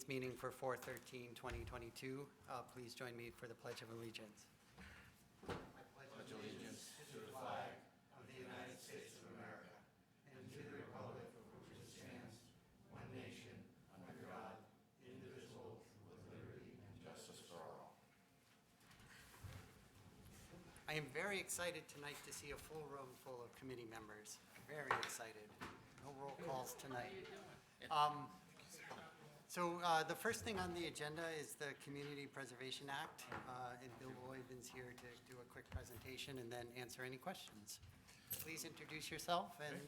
Orleans meeting for 4/13/2022. Please join me for the Pledge of Allegiance. I pledge allegiance to the flag of the United States of America and to the republic for which it stands, one nation, under God, indivisible, with liberty and justice for all. I am very excited tonight to see a full room full of committee members. Very excited. No roll calls tonight. The first thing on the agenda is the Community Preservation Act, and Bill Boyvin's here to do a quick presentation and then answer any questions. Please introduce yourself and... Okay.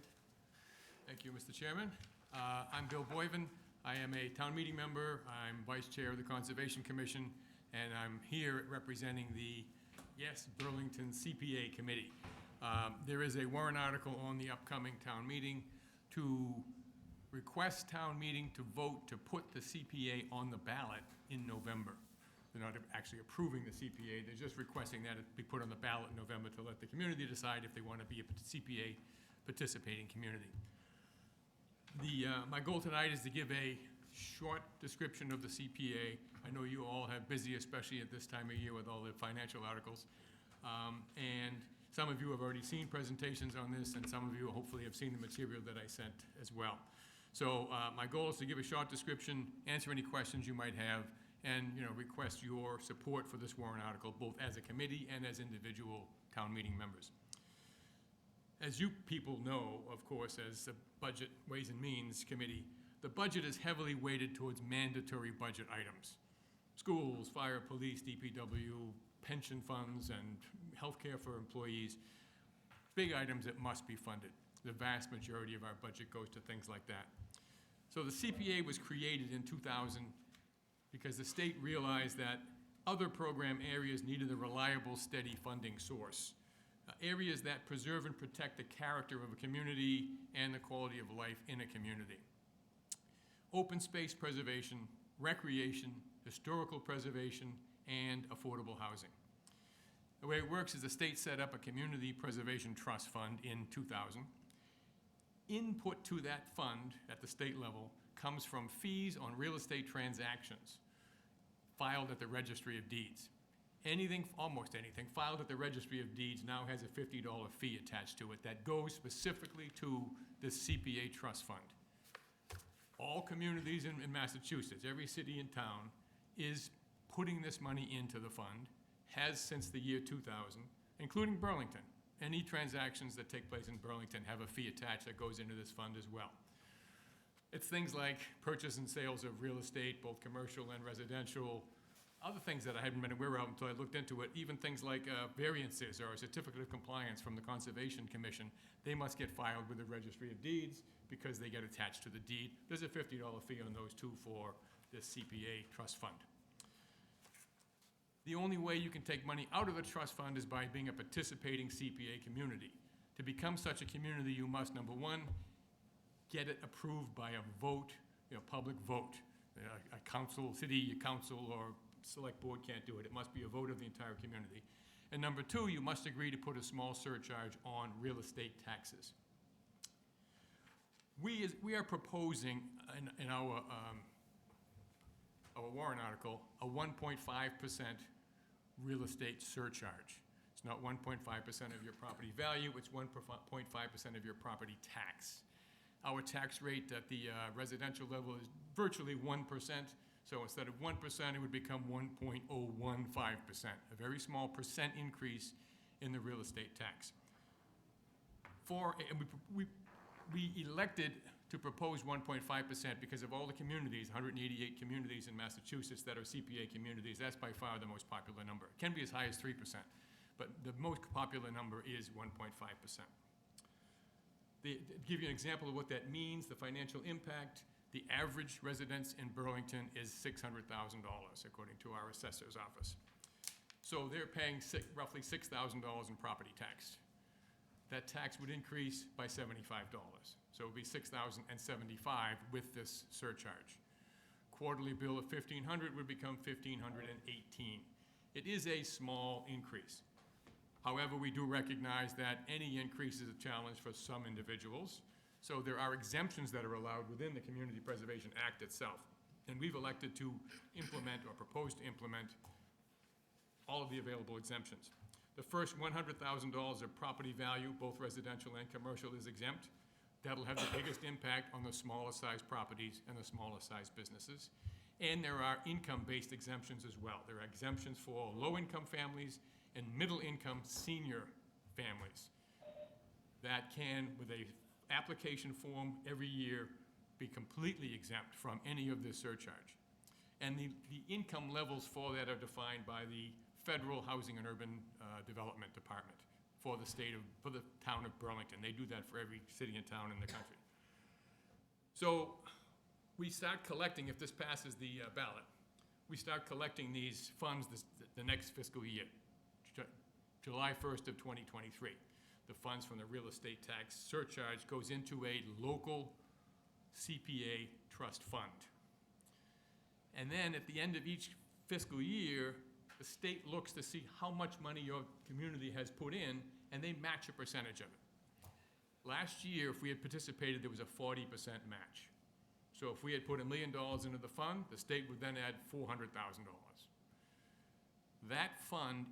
Thank you, Mr. Chairman. I'm Bill Boyvin. I am a town meeting member. I'm Vice Chair of the Conservation Commission, and I'm here representing the Burlington CPA Committee. There is a warrant article on the upcoming town meeting to request town meeting to vote to put the CPA on the ballot in November. They're not actually approving the CPA, they're just requesting that it be put on the ballot in November to let the community decide if they want to be a CPA participating community. My goal tonight is to give a short description of the CPA. I know you all have busy, especially at this time of year with all the financial articles. And some of you have already seen presentations on this, and some of you hopefully have seen the material that I sent as well. So my goal is to give a short description, answer any questions you might have, and request your support for this warrant article, both as a committee and as individual town meeting members. As you people know, of course, as the Budget Ways and Means Committee, the budget is heavily weighted towards mandatory budget items. Schools, fire, police, DPW, pension funds, and healthcare for employees. Big items that must be funded. The vast majority of our budget goes to things like that. So the CPA was created in 2000 because the state realized that other program areas needed a reliable, steady funding source. Areas that preserve and protect the character of a community and the quality of life in a community. Open space preservation, recreation, historical preservation, and affordable housing. The way it works is the state set up a Community Preservation Trust Fund in 2000. Input to that fund at the state level comes from fees on real estate transactions filed at the Registry of Deeds. Anything, almost anything, filed at the Registry of Deeds now has a $50 fee attached to it that goes specifically to the CPA Trust Fund. All communities in Massachusetts, every city and town, is putting this money into the fund, has since the year 2000, including Burlington. Any transactions that take place in Burlington have a fee attached that goes into this fund as well. It's things like purchase and sales of real estate, both commercial and residential, other things that I hadn't been aware of until I looked into it, even things like variances or a certificate of compliance from the Conservation Commission. They must get filed with the Registry of Deeds because they get attached to the deed. There's a $50 fee on those two for this CPA Trust Fund. The only way you can take money out of the trust fund is by being a participating CPA community. To become such a community, you must, number one, get it approved by a vote, public vote. A council, city council, or select board can't do it. It must be a vote of the entire community. And number two, you must agree to put a small surcharge on real estate taxes. We are proposing in our warrant article a 1.5% real estate surcharge. It's not 1.5% of your property value, it's 1.5% of your property tax. Our tax rate at the residential level is virtually 1%, so instead of 1%, it would become 1.015%, a very small percent increase in the real estate tax. We elected to propose 1.5% because of all the communities, 188 communities in Massachusetts that are CPA communities. That's by far the most popular number. It can be as high as 3%, but the most popular number is 1.5%. To give you an example of what that means, the financial impact, the average residence in Burlington is $600,000, according to our assessor's office. So they're paying roughly $6,000 in property tax. That tax would increase by $75. So it would be $6,075 with this surcharge. Quarterly bill of $1,500 would become $1,518. It is a small increase. However, we do recognize that any increase is a challenge for some individuals. So there are exemptions that are allowed within the Community Preservation Act itself. And we've elected to implement or propose to implement all of the available exemptions. The first $100,000 of property value, both residential and commercial, is exempt. That'll have the biggest impact on the smaller size properties and the smaller size businesses. And there are income-based exemptions as well. There are exemptions for low-income families and middle-income senior families that can, with a application form every year, be completely exempt from any of this surcharge. And the income levels for that are defined by the Federal Housing and Urban Development Department for the town of Burlington. They do that for every city and town in the country. So we start collecting, if this passes the ballot, we start collecting these funds the next fiscal year, July 1st of 2023. The funds from the real estate tax surcharge goes into a local CPA trust fund. And then at the end of each fiscal year, the state looks to see how much money your community has put in, and they match a percentage of it. Last year, if we had participated, there was a 40% match. So if we had put $1 million into the fund, the state would then add $400,000. That fund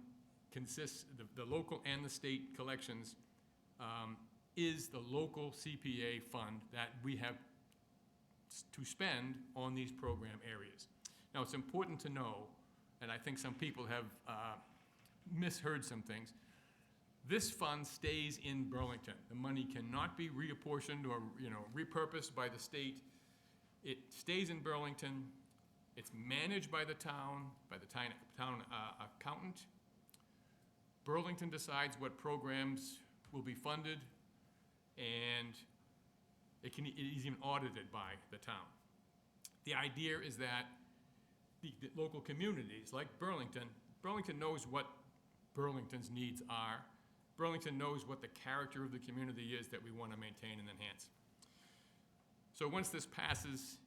consists, the local and the state collections, is the local CPA fund that we have to spend on these program areas. Now, it's important to know, and I think some people have misheard some things, this fund stays in Burlington. The money cannot be reapportioned or repurposed by the state. It stays in Burlington. It's managed by the town accountant. Burlington decides what programs will be funded, and it is even audited by the town. The idea is that the local communities, like Burlington knows what Burlington's needs are. Burlington knows what the character of the community is that we want to maintain and enhance. So once this passes,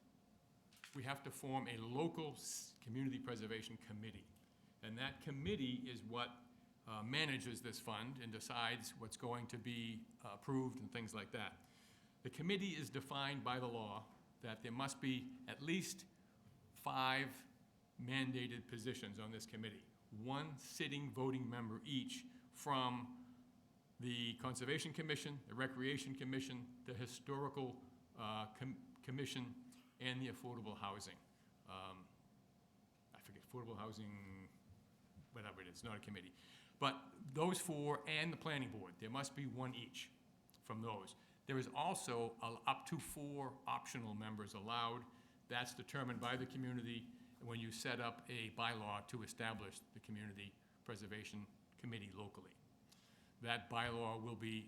we have to form a local community preservation committee. And that committee is what manages this fund and decides what's going to be approved and things like that. The committee is defined by the law that there must be at least 5 mandated positions on this committee, 1 sitting voting member each from the Conservation Commission, the Recreation Commission, the Historical Commission, and the Affordable Housing. I forget, Affordable Housing, whatever it is, not a committee. But those 4 and the Planning Board, there must be 1 each from those. There is also up to 4 optional members allowed. That's determined by the community when you set up a bylaw to establish the Community Preservation Committee locally. That bylaw will be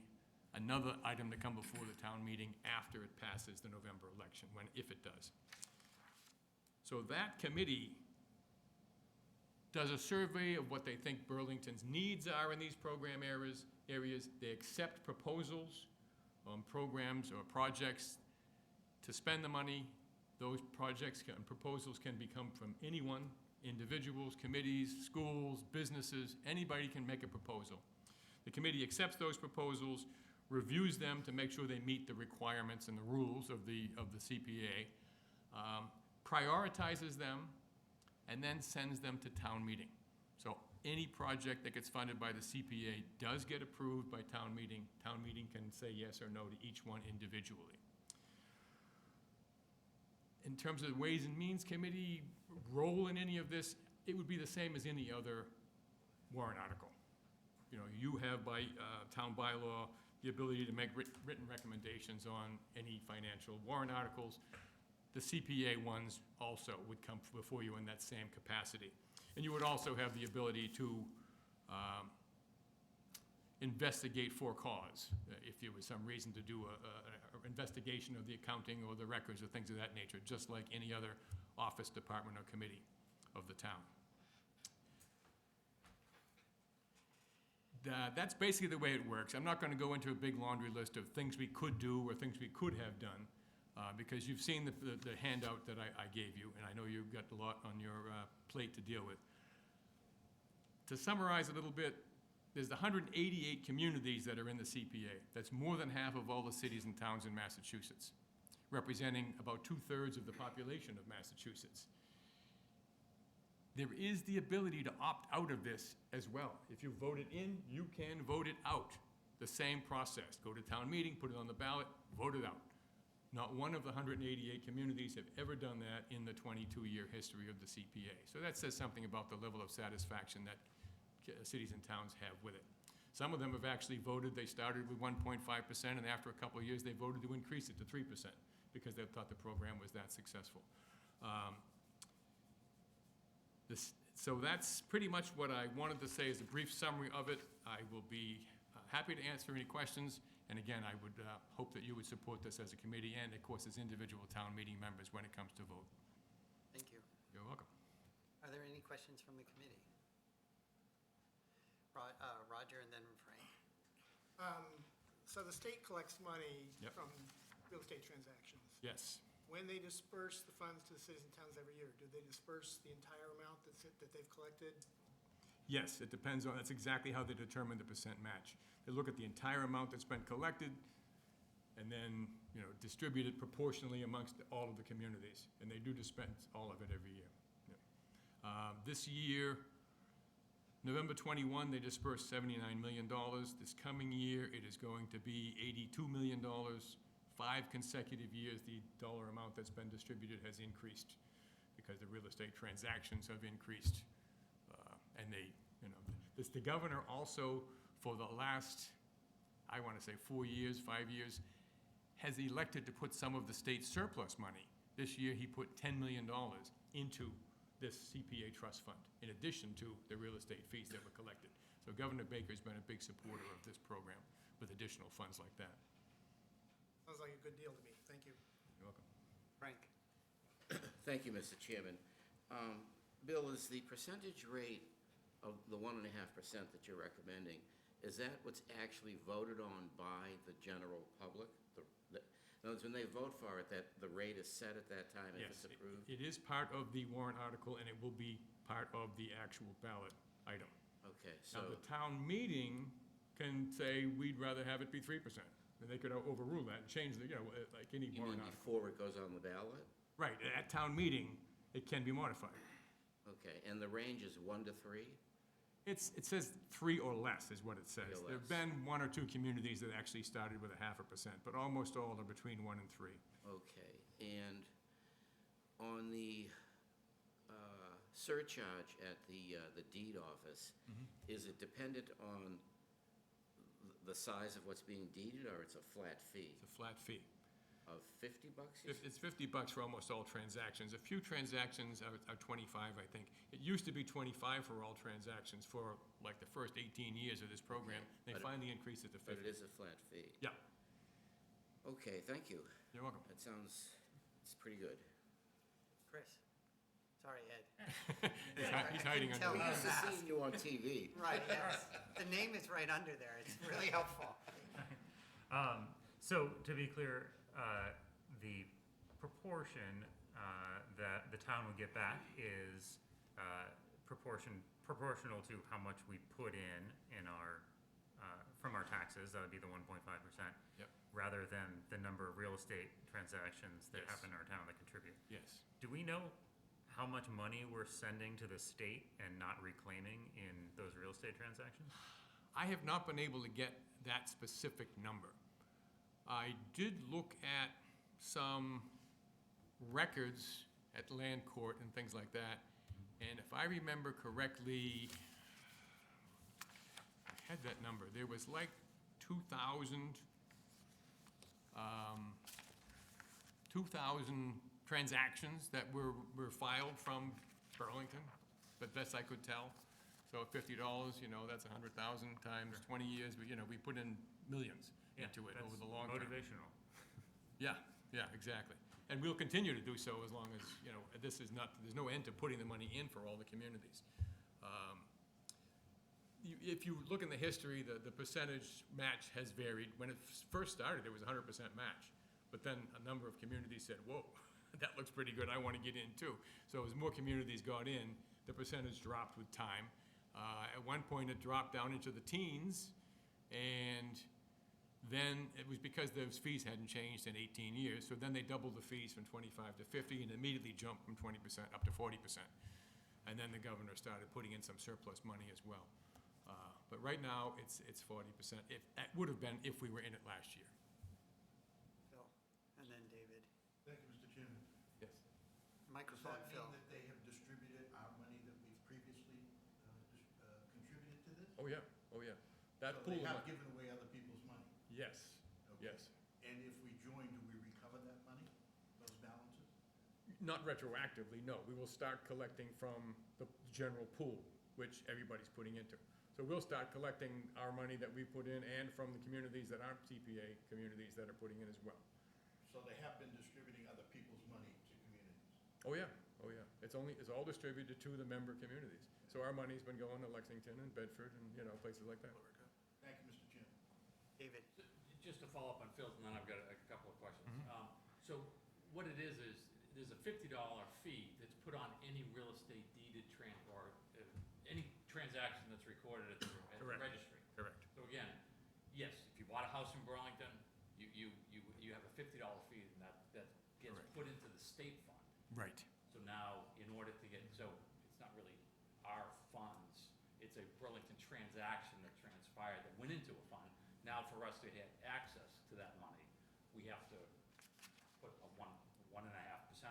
another item to come before the town meeting after it passes the November election, if it does. So that committee does a survey of what they think Burlington's needs are in these program areas. They accept proposals on programs or projects to spend the money. Those projects and proposals can come from anyone, individuals, committees, schools, businesses, anybody can make a proposal. The committee accepts those proposals, reviews them to make sure they meet the requirements and the rules of the CPA, prioritizes them, and then sends them to town meeting. So any project that gets funded by the CPA does get approved by town meeting. Town meeting can say yes or no to each one individually. In terms of the Ways and Means Committee role in any of this, it would be the same as any other warrant article. You have by town bylaw the ability to make written recommendations on any financial warrant articles. The CPA ones also would come before you in that same capacity. And you would also have the ability to investigate for cause if there was some reason to do an investigation of the accounting or the records or things of that nature, just like any other office, department, or committee of the town. That's basically the way it works. I'm not going to go into a big laundry list of things we could do or things we could have done, because you've seen the handout that I gave you, and I know you've got a lot on your plate to deal with. To summarize a little bit, there's 188 communities that are in the CPA. That's more than half of all the cities and towns in Massachusetts. representing about 2/3 of the population of Massachusetts. There is the ability to opt out of this as well. If you vote it in, you can vote it out. The same process. Go to town meeting, put it on the ballot, vote it out. Not one of the 188 communities have ever done that in the 22-year history of the CPA. So that says something about the level of satisfaction that cities and towns have with it. Some of them have actually voted, they started with 1.5%, and after a couple of years, they voted to increase it to 3% because they thought the program was that successful. So that's pretty much what I wanted to say as a brief summary of it. I will be happy to answer any questions. And again, I would hope that you would support this as a committee and, of course, as individual town meeting members when it comes to vote. Thank you. You're welcome. Are there any questions from the committee? Roger and then Frank. So the state collects money Yep. from real estate transactions. Yes. When they disperse the funds to the cities and towns every year, do they disperse the entire amount that they've collected? Yes, it depends on, that's exactly how they determine the percent match. They look at the entire amount that's been collected and then, distribute it proportionally amongst all of the communities. And they do dispense all of it every year. Yeah. This year, November 21, they dispersed $79 million. This coming year, it is going to be $82 million. 5 consecutive years, the dollar amount that's been distributed has increased because the real estate transactions have increased. And the governor also, for the last, I want to say 4 years, 5 years, has elected to put some of the state surplus money. This year, he put $10 million into this CPA trust fund, in addition to the real estate fees that were collected. So Governor Baker's been a big supporter of this program with additional funds like that. Sounds like a good deal to me. Thank you. You're welcome. Frank. Thank you, Mr. Chairman. Bill, is the percentage rate of the 1.5% that you're recommending, is that what's actually voted on by the general public? In other words, when they vote for it, that the rate is set at that time if Yes, it's approved? it is part of the warrant article, and it will be part of the actual ballot item. Okay, Now, so, the town meeting can say, we'd rather have it be 3%. And they could overrule that and change the, like any you mean warrant article. before it goes on the ballot? Right, at town meeting, it can be modified. Okay, and the range is 1 to 3? It says 3 or less is what it says. 3 or There've less. been 1 or 2 communities that actually started with 0.5%, but almost all are between 1 and 3. Okay, and on the surcharge at the deed office, is it dependent on the size of what's being deeded, or it's a flat fee It's a flat fee. of $50? You said? It's $50 for almost all transactions. A few transactions are 25, I think. It used to be 25 for all transactions for like the first 18 years of this program. They But it- finally increased it to But 50. it is a flat fee. Yeah, Okay, thank you. you're welcome. That sounds, it's pretty good. Chris. Sorry, Ed. He's hiding Tell under me. We that. used to see you on TV. Right, yes. The name is right under there. It's really helpful. So to be clear, the proportion that the town would get back is proportional to how much we put in our from our taxes. That would be the 1.5%. Yep. Rather than the number of real estate transactions that Yes. happen in our town that contribute. Yes. Do we know how much money we're sending to the state and not reclaiming in those real estate transactions? I have not been able to get that specific number. I did look at some records at land court and things like that, and if I remember correctly, I had that number. There was like 2,000 transactions that were filed from Burlington, but best I could tell. So at $50, that's 100,000 times 20 years. We put in millions into it over the long term. Motivational. Yeah, exactly. And we'll continue to do so as long as, there's no end to putting the money in for all the communities. If you look in the history, the percentage match has varied. When it first started, it was 100% match. But then a number of communities said, whoa, that looks pretty good, I want to get in too. So as more communities got in, the percentage dropped with time. At one point, it dropped down into the teens, and Then it was because those fees hadn't changed in 18 years, so then they doubled the fees from 25 to 50 and immediately jumped from 20% up to 40%. And then the governor started putting in some surplus money as well. But right now, it's 40%. It would have been if we were in it last year. Phil, and then David. Thank you, Mr. Chairman. Yes. Does Microphone, that Phil. mean that they have distributed our money that we've previously contributed to this? Oh, yeah, oh, yeah. That So pool they of have money. given away other people's money? Yes, Okay. yes. And if we join, do we recover that money, those balances? Not retroactively, no. We will start collecting from the general pool, which everybody's putting into. So we'll start collecting our money that we put in and from the communities that aren't CPA communities that are putting in as well. So they have been distributing other people's money to communities? Oh, yeah, oh, yeah. It's all distributed to the member communities. So our money's been going to Lexington and Bedford and, places like that. Thank you, Mr. Chairman. David. Just to follow up on Phil's, and then I've got a couple of questions. So what it is there's a $50 fee that's put on any real estate deeded or any transaction that's recorded at the Correct. registry. Correct. So again, yes, if you bought a house in Burlington, you have a $50 fee, and that gets Correct. put into the state fund. Right. So now, in order to get, so it's not really our funds, it's a Burlington transaction that transpired that went into a fund. Now, for us to have access to that money, we have to put a 1.5%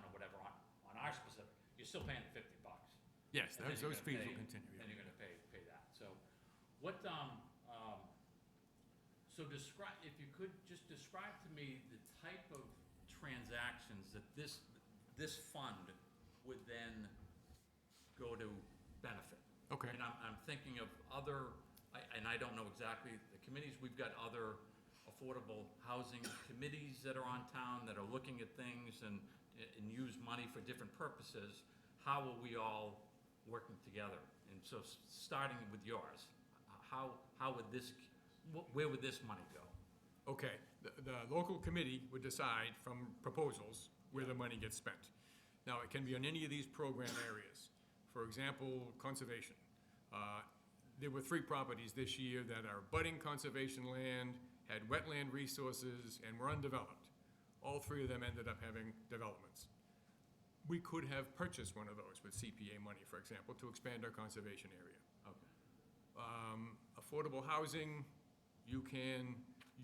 or whatever on our specific. You're still paying the $50. Yes, And then those you're fees gonna will pay- continue. Then you're gonna pay that. So what, so describe, if you could just describe to me the type of transactions that this fund would then go to benefit. Okay. And I'm thinking of other, and I don't know exactly the committees, we've got other affordable housing committees that are on town that are looking at things and use money for different purposes. How are we all working together? And so starting with yours, how would this, where would this money go? Okay, the local committee would decide from proposals where the money gets spent. Now, it can be on any of these program areas. For example, conservation. There were 3 properties this year that are budding conservation land, had wetland resources, and were undeveloped. All 3 of them ended up having developments. We could have purchased one of those with CPA money, for example, to expand our conservation area. Okay. Affordable housing, you can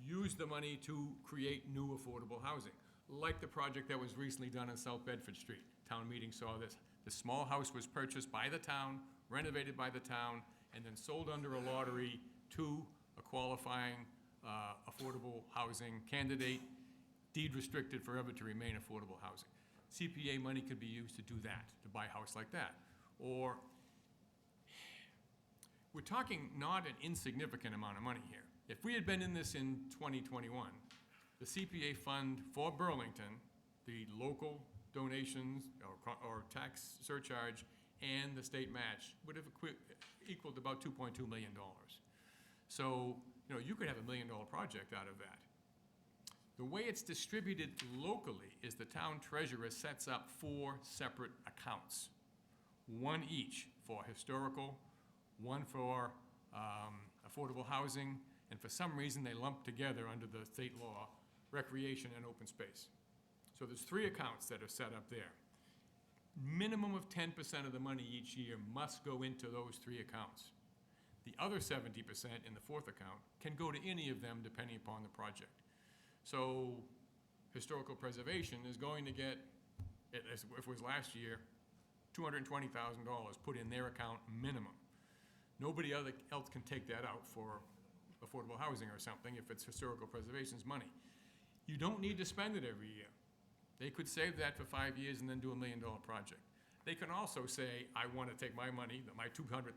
use the money to create new affordable housing, like the project that was recently done on South Bedford Street. Town meeting saw this. The small house was purchased by the town, renovated by the town, and then sold under a lottery to a qualifying affordable housing candidate, deed restricted forever to remain affordable housing. CPA money could be used to do that, to buy a house like that. Or, we're talking not an insignificant amount of money here. If we had been in this in 2021, the CPA fund for Burlington, the local donations or tax surcharge and the state match would have equaled about $2.2 million. So, you could have $1 million project out of that. The way it's distributed locally is the town treasurer sets up 4 separate accounts. One each for historical, one for affordable housing, and for some reason they lump together under the state law, recreation and open space. So there's 3 accounts that are set up there. Minimum of 10% of the money each year must go into those 3 accounts. The other 70% in the 4th account can go to any of them depending upon the project. So historical preservation is going to get, if it was last year, $220,000 put in their account minimum. Nobody else can take that out for affordable housing or something if it's historical preservation's money. You don't need to spend it every year. They could save that for 5 years and then do $1 million project. They can also say, I want to take my money, my $200,000,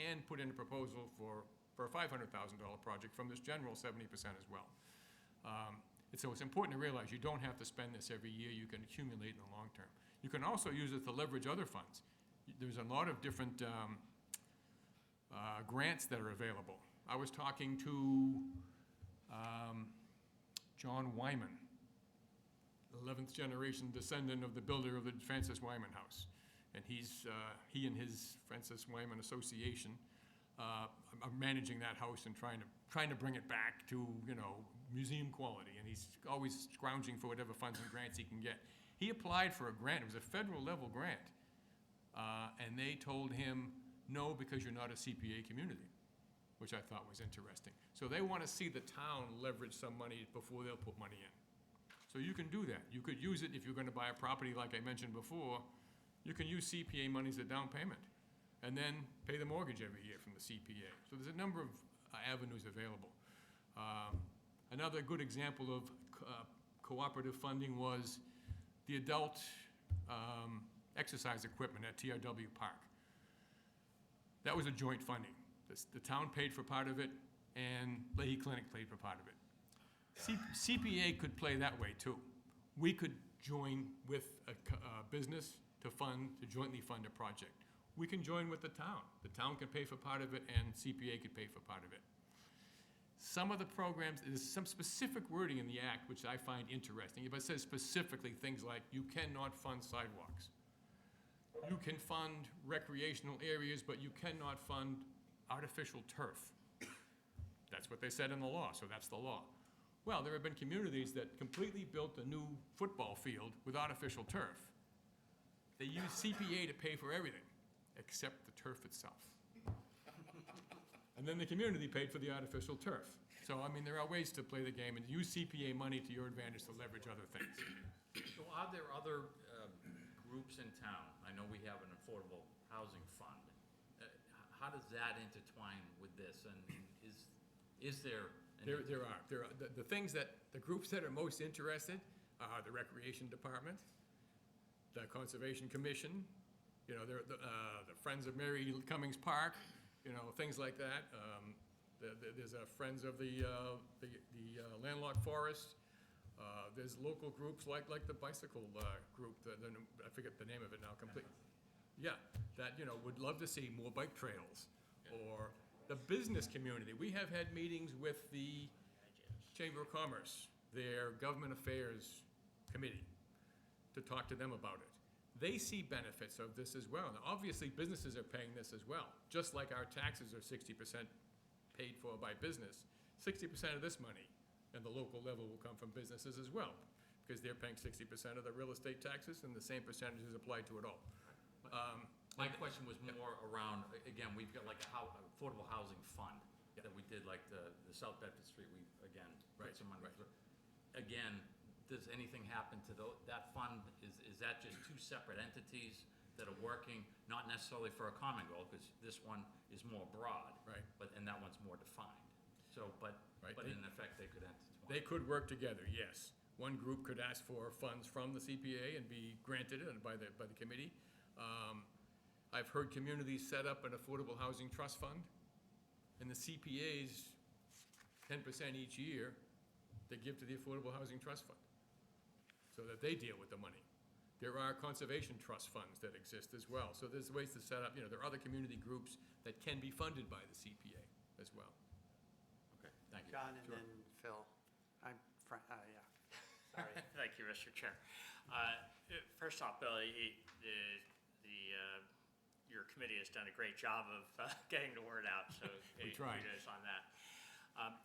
and put in a proposal for a $500,000 project from this general 70% as well. And so it's important to realize you don't have to spend this every year. You can accumulate in the long term. You can also use it to leverage other funds. There's a lot of different grants that are available. I was talking to John Wyman, 11th generation descendant of the builder of the Francis Wyman House. And he and his Francis Wyman Association are managing that house and trying to bring it back to, you know, museum quality, and he's always scrounging for whatever funds and grants he can get. He applied for a grant, it was a federal level grant, and they told him, no, because you're not a CPA community, which I thought was interesting. So they want to see the town leverage some money before they'll put money in. So you can do that. You could use it if you're going to buy a property, like I mentioned before. You can use CPA money as a down payment, and then pay the mortgage every year from the CPA. So there's a number of avenues available. Another good example of cooperative funding was the adult exercise equipment at TRW Park. That was a joint funding. The town paid for part of it, and Leahy Clinic paid for part of it. CPA could play that way too. We could join with a business to jointly fund a project. We can join with the town. The town can pay for part of it, and CPA could pay for part of it. Some of the programs, there's some specific wording in the act which I find interesting. If it says specifically things like, you cannot fund sidewalks. You can fund recreational areas, but you cannot fund artificial turf. That's what they said in the law, so that's the law. Well, there have been communities that completely built a new football field with artificial turf. They use CPA to pay for everything, except the turf itself. And then the community paid for the artificial turf. So, I mean, there are ways to play the game and use CPA money to your advantage to leverage other things. So are there other groups in town? I know we have an affordable housing fund. How does that intertwine with this? And is there? There are. The things that, the groups that are most interested are the Recreation Department, the Conservation Commission, you know, the Friends of Mary Cummings Park, you know, things like that. There's a Friends of the Landlocked Forest. There's local groups like the bicycle group, I forget the name of it now completely. Yeah, that, you know, would love to see more bike trails. Or the business community. We have had meetings with the Chamber of Commerce, their Government Affairs Committee, to talk to them about it. They see benefits of this as well. Now, obviously, businesses are paying this as well. Just like our taxes are 60% paid for by business, 60% of this money at the local level will come from businesses as well, because they're paying 60% of the real estate taxes, and the same percentage is applied to it all. My question was more around, again, we've got like affordable housing fund that we did, like the South Bedford Street, we, again, put some money through. Again, does anything happen to that fund? Is that just two separate entities that are working, not necessarily for a common goal, because this one is more broad, and that one's more defined. So, but in effect, they could intertwine. They could work together, yes. One group could ask for funds from the CPA and be granted it by the committee. I've heard communities set up an affordable housing trust fund, and the CPA's 10% each year they give to the Affordable Housing Trust Fund, so that they deal with the money. There are conservation trust funds that exist as well. So there's ways to set up, you know, there are other community groups that can be funded by the CPA as well. Okay, thank you. John and Sure. then Phil. Yeah. Sorry. Thank you, Mr. Chair. First off, Bill, your committee has done a great job of getting the word out, so We tried. kudos on that.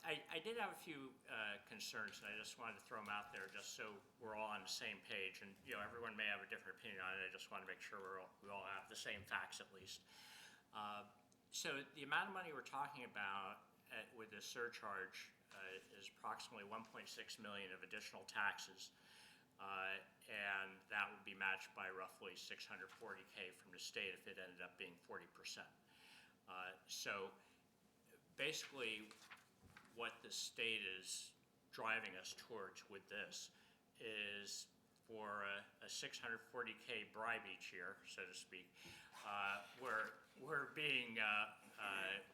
I did have a few concerns, and I just wanted to throw them out there just so we're all on the same page. And, you know, everyone may have a different opinion on it. I just want to make sure we all have the same facts at least. So the amount of money we're talking about with this surcharge is approximately 1.6 million of additional taxes. And that would be matched by roughly 640K from the state if it ended up being 40%. So basically, what the state is driving us towards with this is for a 640K bribe each year, so to speak. We're being,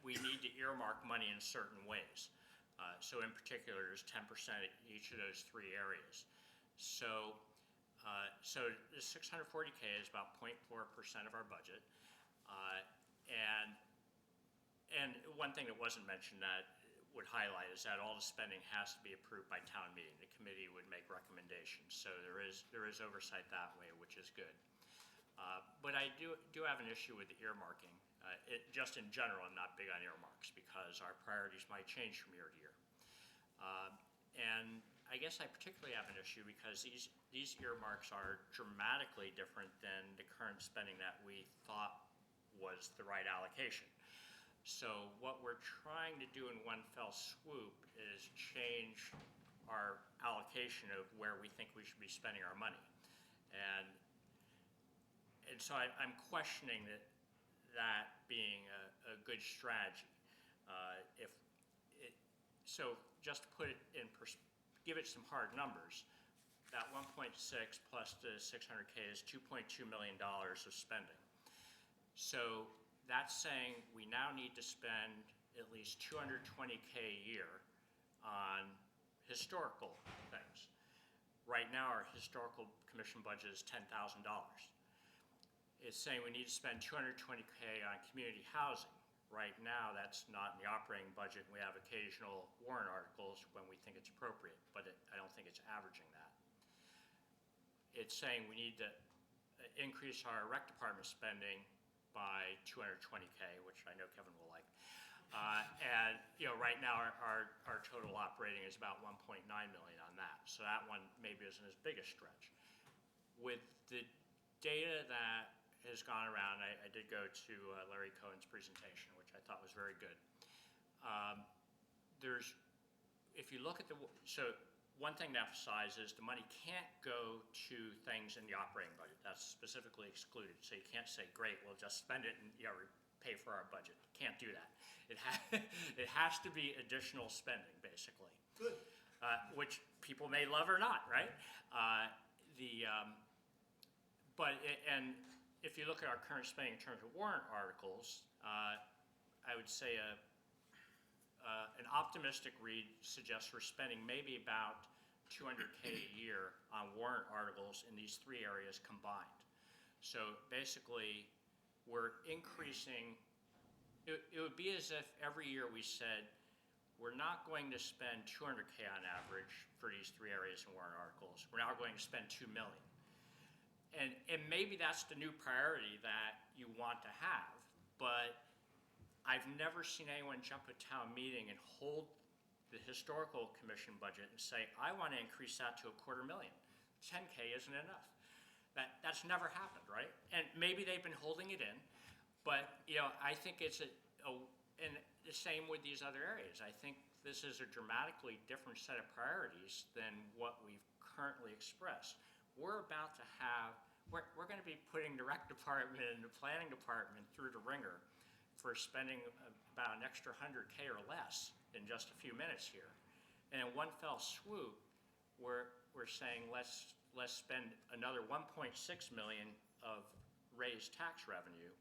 we need to earmark money in certain ways. So in particular, there's 10% at each of those three areas. So the 640K is about 0.4% of our budget. And one thing that wasn't mentioned that would highlight is that all the spending has to be approved by town meeting. The committee would make recommendations. So there is oversight that way, which is good. But I do have an issue with the earmarking. Just in general, I'm not big on earmarks because our priorities might change from year to year. And I guess I particularly have an issue because these earmarks are dramatically different than the current spending that we thought was the right allocation. So what we're trying to do in one fell swoop is change our allocation of where we think we should be spending our money. And so I'm questioning that being a good strategy. So just to put it in give it some hard numbers, that 1.6 plus the 600K is $2.2 million of spending. So that's saying we now need to spend at least 220K a year on historical things. Right now, our historical commission budget is $10,000. It's saying we need to spend 220K on community housing. Right now, that's not in the operating budget. We have occasional warrant articles when we think it's appropriate, but I don't think it's averaging that. It's saying we need to increase our rec department spending by 220K, which I know Kevin will like. And right now our total operating is about 1.9 million on that. So that one maybe isn't as big a stretch. With the data that has gone around, I did go to Larry Cohen's presentation, which I thought was very good. If you look at so one thing to emphasize is the money can't go to things in the operating budget. That's specifically excluded. So you can't say, great, we'll just spend it and pay for our budget. Can't do that. It has to be additional spending, basically. Good. Which people may love or not, right? And if you look at our current spending in terms of warrant articles, I would say an optimistic read suggests we're spending maybe about 200K a year on warrant articles in these three areas combined. So basically, we're increasing. It would be as if every year we said, we're not going to spend 200K on average for these three areas in warrant articles. We're now going to spend $2 million. And maybe that's the new priority that you want to have, but I've never seen anyone jump at town meeting and hold the historical commission budget and say, I want to increase that to $250,000. 10K isn't enough. That's never happened, right? And maybe they've been holding it in, but I think it's and the same with these other areas. I think this is a dramatically different set of priorities than what we've currently expressed. We're about to have, we're going to be putting the rec department and the planning department through the ringer for spending about an extra 100K or less in just a few minutes here. And in one fell swoop, we're saying let's spend another 1.6 million of raised tax revenue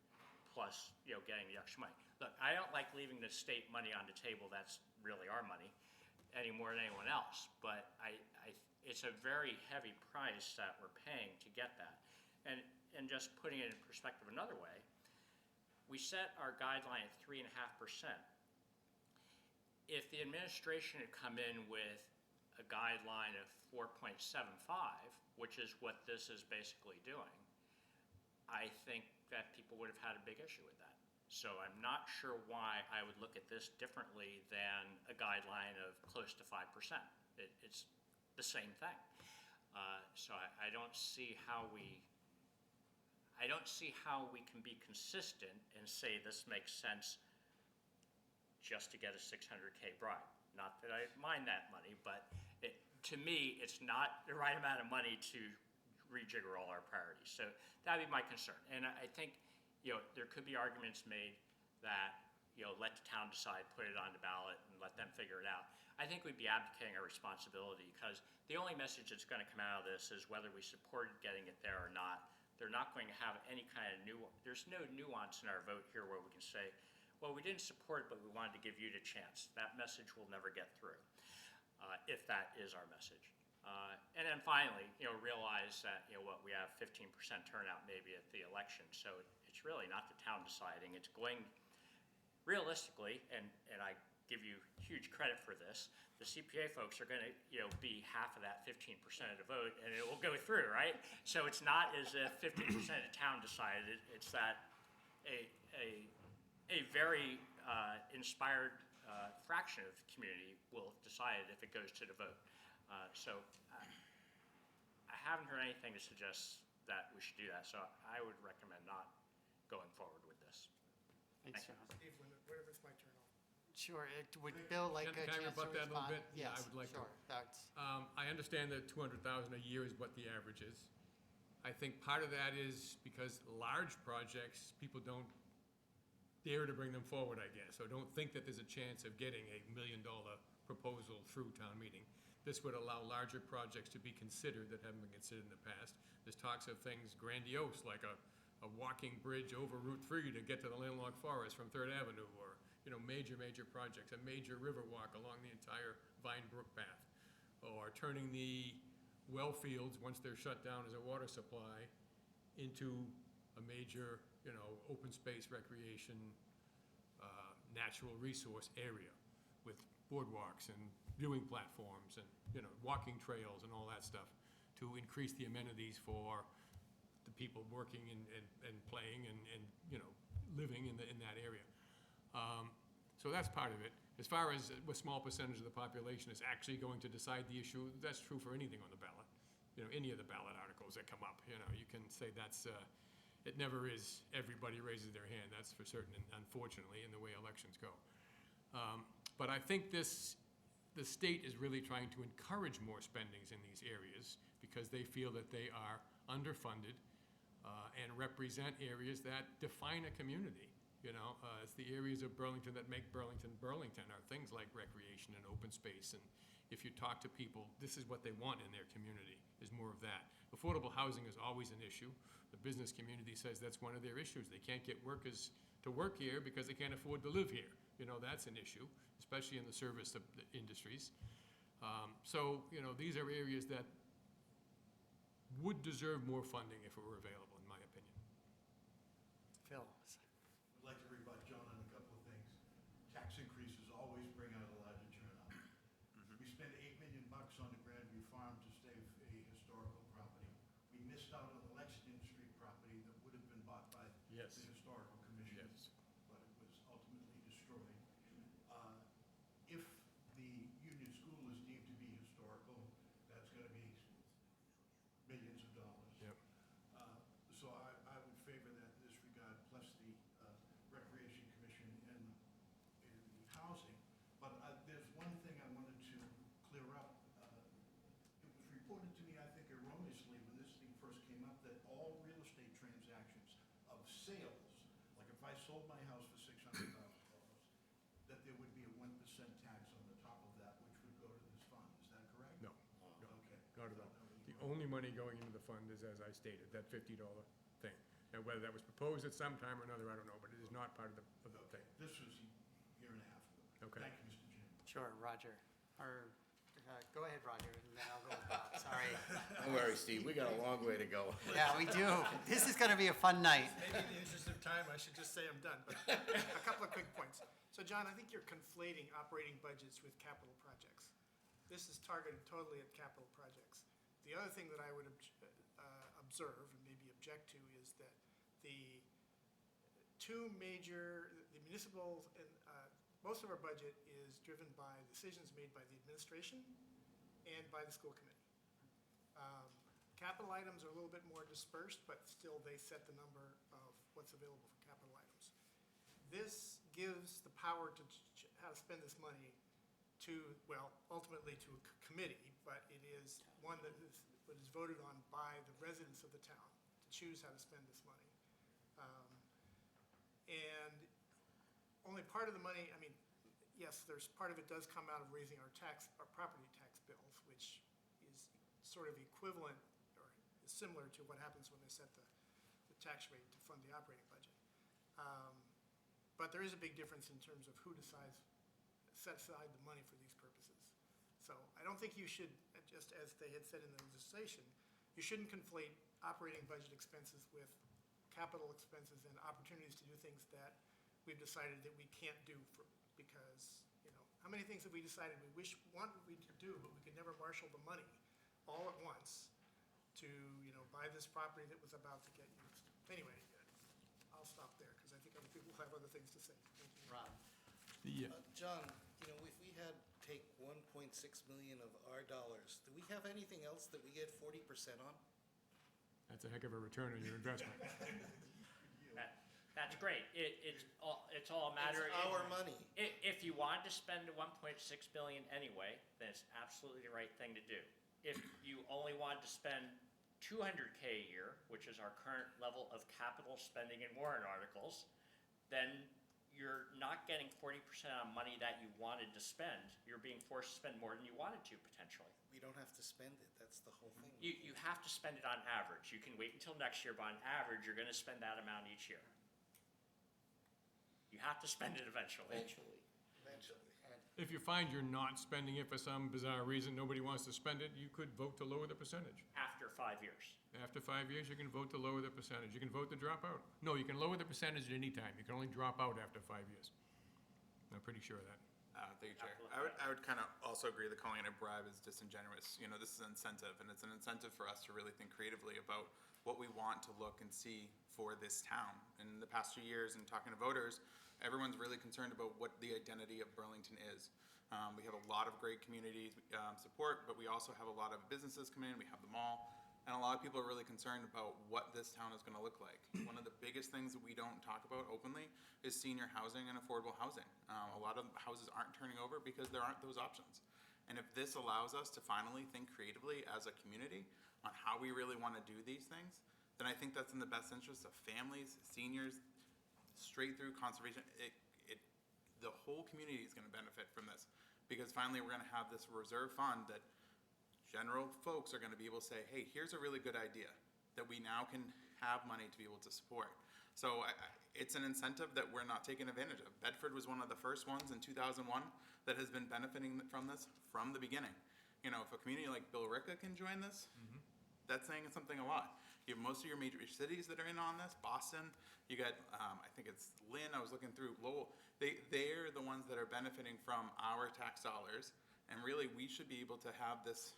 plus getting the extra money. Look, I don't like leaving the state money on the table. That's really our money any more than anyone else. But it's a very heavy price that we're paying to get that. And just putting it in perspective another way, we set our guideline at 3.5%. If the administration had come in with a guideline of 4.75, which is what this is basically doing, I think that people would have had a big issue with that. So I'm not sure why I would look at this differently than a guideline of close to 5%. It's the same thing. So I don't see how we can be consistent and say this makes sense just to get a 600K bribe. Not that I mind that money, but to me, it's not the right amount of money to rejigger all our priorities. So that'd be my concern. And I think there could be arguments made that let the town decide, put it on the ballot, and let them figure it out. I think we'd be abdicating our responsibility because the only message that's going to come out of this is whether we supported getting it there or not. They're not going to have any kind of there's no nuance in our vote here where we can say, well, we didn't support it, but we wanted to give you the chance. That message will never get through, if that is our message. And then finally, realize that, we have 15% turnout maybe at the election. So it's really not the town deciding. It's going, realistically, and I give you huge credit for this, the CPA folks are going to, be half of that 15% of the vote, and it will go through, right? So it's not as if 15% of the town decided it. It's that a a very inspired fraction of the community will decide if it goes to the vote. So I haven't heard anything to suggest that we should do that, so I would recommend not going forward with this. Thanks, Thank you. John. Steve, whenever it's my turn, Sure, would Bill like a Can I chance to rebut that a little respond? bit? Yeah, I Yes, would like to. sure, that's, I understand that 200,000 a year is what the average is. I think part of that is because large projects, people don't dare to bring them forward, I guess, or don't think that there's a chance of getting a $1 million proposal through town meeting. This would allow larger projects to be considered that haven't been considered in the past. There's talks of things grandiose, like a walking bridge over Route 3 to get to the landlocked forest from Third Avenue, or, you know, major projects, a major river walk along the entire Vine Brook path, or turning the well fields, once they're shut down as a water supply, into a major, you know, open space recreation, natural resource area with boardwalks and viewing platforms and, you know, walking trails and all that stuff to increase the amenities for the people working and playing and, you know, living in that area. So that's part of it. As far as a small percentage of the population is actually going to decide the issue, that's true for anything on the ballot. You know, any of the ballot articles that come up, you know, you can say that's, it never is everybody raises their hand, that's for certain, and unfortunately, in the way elections go. But I think the state is really trying to encourage more spendings in these areas because they feel that they are underfunded and represent areas that define a community. You know, it's the areas of Burlington that make Burlington Burlington are things like recreation and open space. And if you talk to people, this is what they want in their community, is more of that. Affordable housing is always an issue. The business community says that's one of their issues. They can't get workers to work here because they can't afford to live here. You know, that's an issue, especially in the service industries. So, you know, these are areas that would deserve more funding if it were available, in my opinion. Phil. I'd like to rebut John on a couple of things. Tax increases always bring out a larger turnout. We spent $8 million on the Grandview Farm to save a historical property. We missed out on the Lexington Street property that would have been bought by Yes. the Historical Commission. Yes. But it was ultimately destroyed. If the Union School is deemed to be historical, that's gonna be millions of dollars. Yep. So I would favor that in this regard, plus the Recreation Commission and the housing. But there's one thing I wanted to clear up. It was reported to me, I think erroneously, when this thing first came up, that all real estate transactions of sales, like if I sold my house for $600,000, that there would be a 1% tax on the top of that, which would go to this fund. Is that correct? No, Okay. not at all. The only money going into the fund is, as I stated, that $50 thing. Now, whether that was proposed at some time or another, I don't know, but it is not part of the thing. This was a year and a half ago. Okay. Thank you, Mr. Chairman. Sure, Roger. Or, go ahead, Roger, and then I'll go with Bob, sorry. Don't worry, Steve, we got a long way to go. Yeah, we do. This is gonna be a fun night. Maybe in the interest of time, I should just say I'm done, but a couple of quick points. So John, I think you're conflating operating budgets with capital projects. This is targeted totally at capital projects. The other thing that I would observe and maybe object to is that the municipal, and most of our budget is driven by decisions made by the administration and by the school committee. Capital items are a little bit more dispersed, but still they set the number of what's available for capital items. This gives the power to how to spend this money to, well, ultimately to a committee, but it is one that is voted on by the residents of the town to choose how to spend this money. And only part of the money, I mean, yes, there's part of it does come out of raising our property tax bills, which is sort of equivalent or is similar to what happens when they set the tax rate to fund the operating budget. But there is a big difference in terms of who set aside the money for these purposes. So I don't think you should, just as they had said in the legislation, you shouldn't conflate operating budget expenses with capital expenses and opportunities to do things that we've decided that we can't do because, you know, how many things have we decided we could do, but we could never marshal the money all at once to, you know, buy this property that was about to get used. Anyway, I'll stop there because I think other people have other things to say. Thank you. Rob? The, John, if we had take 1.6 million of our dollars, do we have anything else that we get 40% on? that's a heck of a return on your investment. That's great. It's all a matter. It's our money. If you wanted to spend the 1.6 billion anyway, then it's absolutely the right thing to do. If you only wanted to spend 200K a year, which is our current level of capital spending in warrant articles, then you're not getting 40% on money that you wanted to spend. You're being forced to spend more than you wanted to, potentially. We don't have to spend it, that's the whole thing. You have to spend it on average. You can wait until next year, but on average, you're gonna spend that amount each year. You have to spend it eventually. Eventually. If you find you're not spending it for some bizarre reason, nobody wants to spend it, you could vote to lower the percentage. After 5 years. After 5 years, you can vote to lower the percentage. You can vote to drop out. No, you can lower the percentage at any time. You can only drop out after 5 years. I'm pretty sure of that. Thank you, Chair. Absolutely. I would kind of also agree that calling it a bribe is disingenuous. This is an incentive, and it's an incentive for us to really think creatively about what we want to look and see for this town. In the past 2 years, and talking to voters, everyone's really concerned about what the identity of Burlington is. We have a lot of great community support, but we also have a lot of businesses come in. We have the mall. And a lot of people are really concerned about what this town is going to look like. One of the biggest things that we don't talk about openly is senior housing and affordable housing. A lot of houses aren't turning over because there aren't those options. And if this allows us to finally think creatively as a community on how we really want to do these things, then I think that's in the best interest of families, seniors, straight through conservation. The whole community is going to benefit from this because finally we're going to have this reserve fund that general folks are going to be able to say, hey, here's a really good idea that we now can have money to be able to support. So it's an incentive that we're not taking advantage of. Bedford was one of the first ones in 2001 that has been benefiting from this from the beginning. If a community like Billerica can join this, that's saying something a lot. You have most of your major cities that are in on this. Boston, you got, I think it's Lynn, I was looking through, Lowell. They're the ones that are benefiting from our tax dollars. And really, we should be able to have this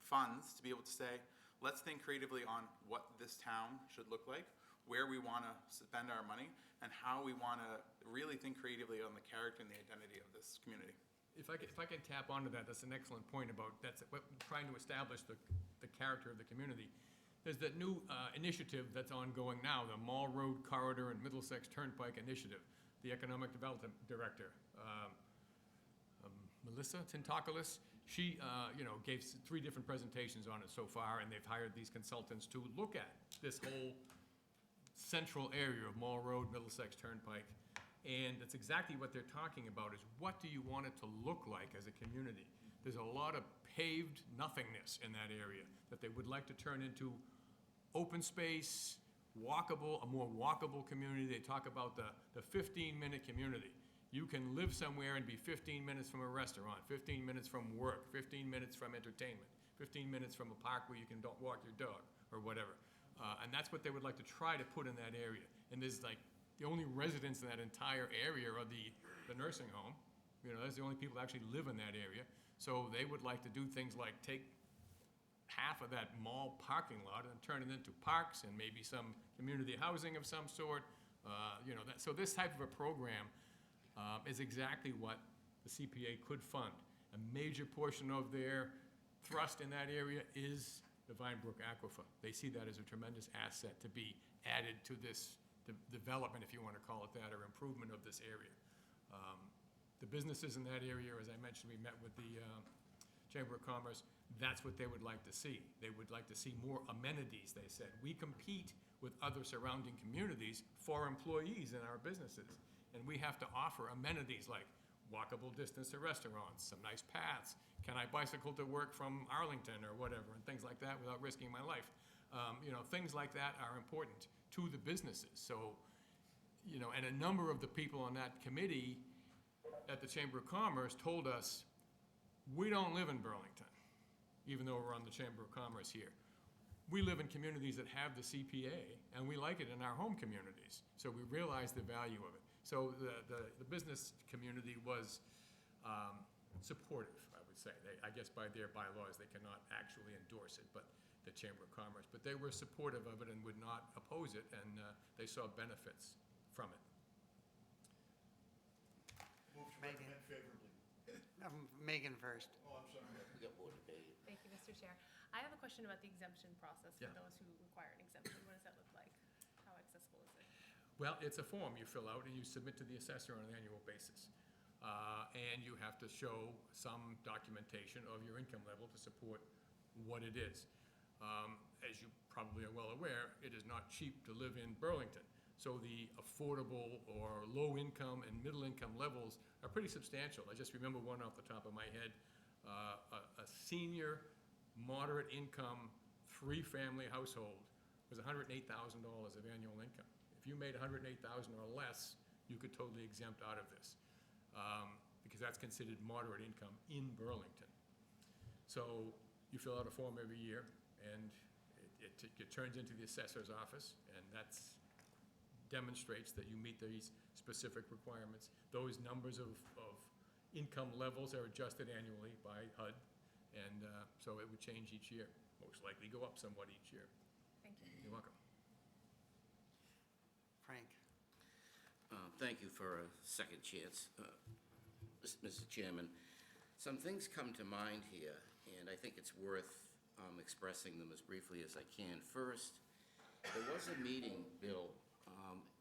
funds to be able to say, let's think creatively on what this town should look like, where we want to spend our money, and how we want to really think creatively on the character and the identity of this community. If I can tap onto that, that's an excellent point about trying to establish the character of the community. There's that new initiative that's ongoing now, the Mall Road Corridor and Middlesex Turnpike Initiative. The Economic Development Director, Melissa Tintakoulis, she gave 3 different presentations on it so far, and they've hired these consultants to look at this whole central area of Mall Road, Middlesex Turnpike. And that's exactly what they're talking about is what do you want it to look like as a community? There's a lot of paved nothingness in that area that they would like to turn into open space, walkable, a more walkable community. They talk about the 15-minute community. You can live somewhere and be 15 minutes from a restaurant, 15 minutes from work, 15 minutes from entertainment, 15 minutes from a park where you can walk your dog or whatever. And that's what they would like to try to put in that area. And there's like the only residents in that entire area are the nursing home. That's the only people that actually live in that area. So they would like to do things like take half of that mall parking lot and turn it into parks and maybe some community housing of some sort. So this type of a program is exactly what the CPA could fund. A major portion of their thrust in that area is the Vinebrook Aquifer. They see that as a tremendous asset to be added to this development, if you want to call it that, or improvement of this area. The businesses in that area, as I mentioned, we met with the Chamber of Commerce. That's what they would like to see. They would like to see more amenities, they said. We compete with other surrounding communities for employees in our businesses. And we have to offer amenities like walkable distance to restaurants, some nice paths. Can I bicycle to work from Arlington or whatever, and things like that without risking my life. Things like that are important to the businesses. So, and a number of the people on that committee at the Chamber of Commerce told us, we don't live in Burlington, even though we're on the Chamber of Commerce here. We live in communities that have the CPA, and we like it in our home communities. So we realize the value of it. So the business community was supportive, I would say. I guess by their bylaws, they cannot actually endorse it, but the Chamber of Commerce. But they were supportive of it and would not oppose it, and they saw benefits from it. Megan first. Oh, I'm sorry. We got more debate. Thank you, Mr. Chair. I have a question about the exemption process for Yeah. those who require an exemption. What does that look like? How accessible is it? Well, it's a form you fill out and you submit to the assessor on an annual basis. And you have to show some documentation of your income level to support what it is. As you probably are well aware, it is not cheap to live in Burlington. So the affordable or low-income and middle-income levels are pretty substantial. I just remember one off the top of my head, a senior, moderate-income, three-family household was $108,000 of annual income. If you made $108,000 or less, you could totally exempt out of this, because that's considered moderate income in Burlington. So you fill out a form every year, and it turns into the assessor's office, and that demonstrates that you meet these specific requirements. Those numbers of income levels are adjusted annually by HUD, and so it would change each year, most likely go up somewhat each year. Thank you. You're welcome. Frank. Thank you for a second chance, Mr. Chairman. Some things come to mind here, and I think it's worth expressing them as briefly as I can. First, there was a meeting, Bill,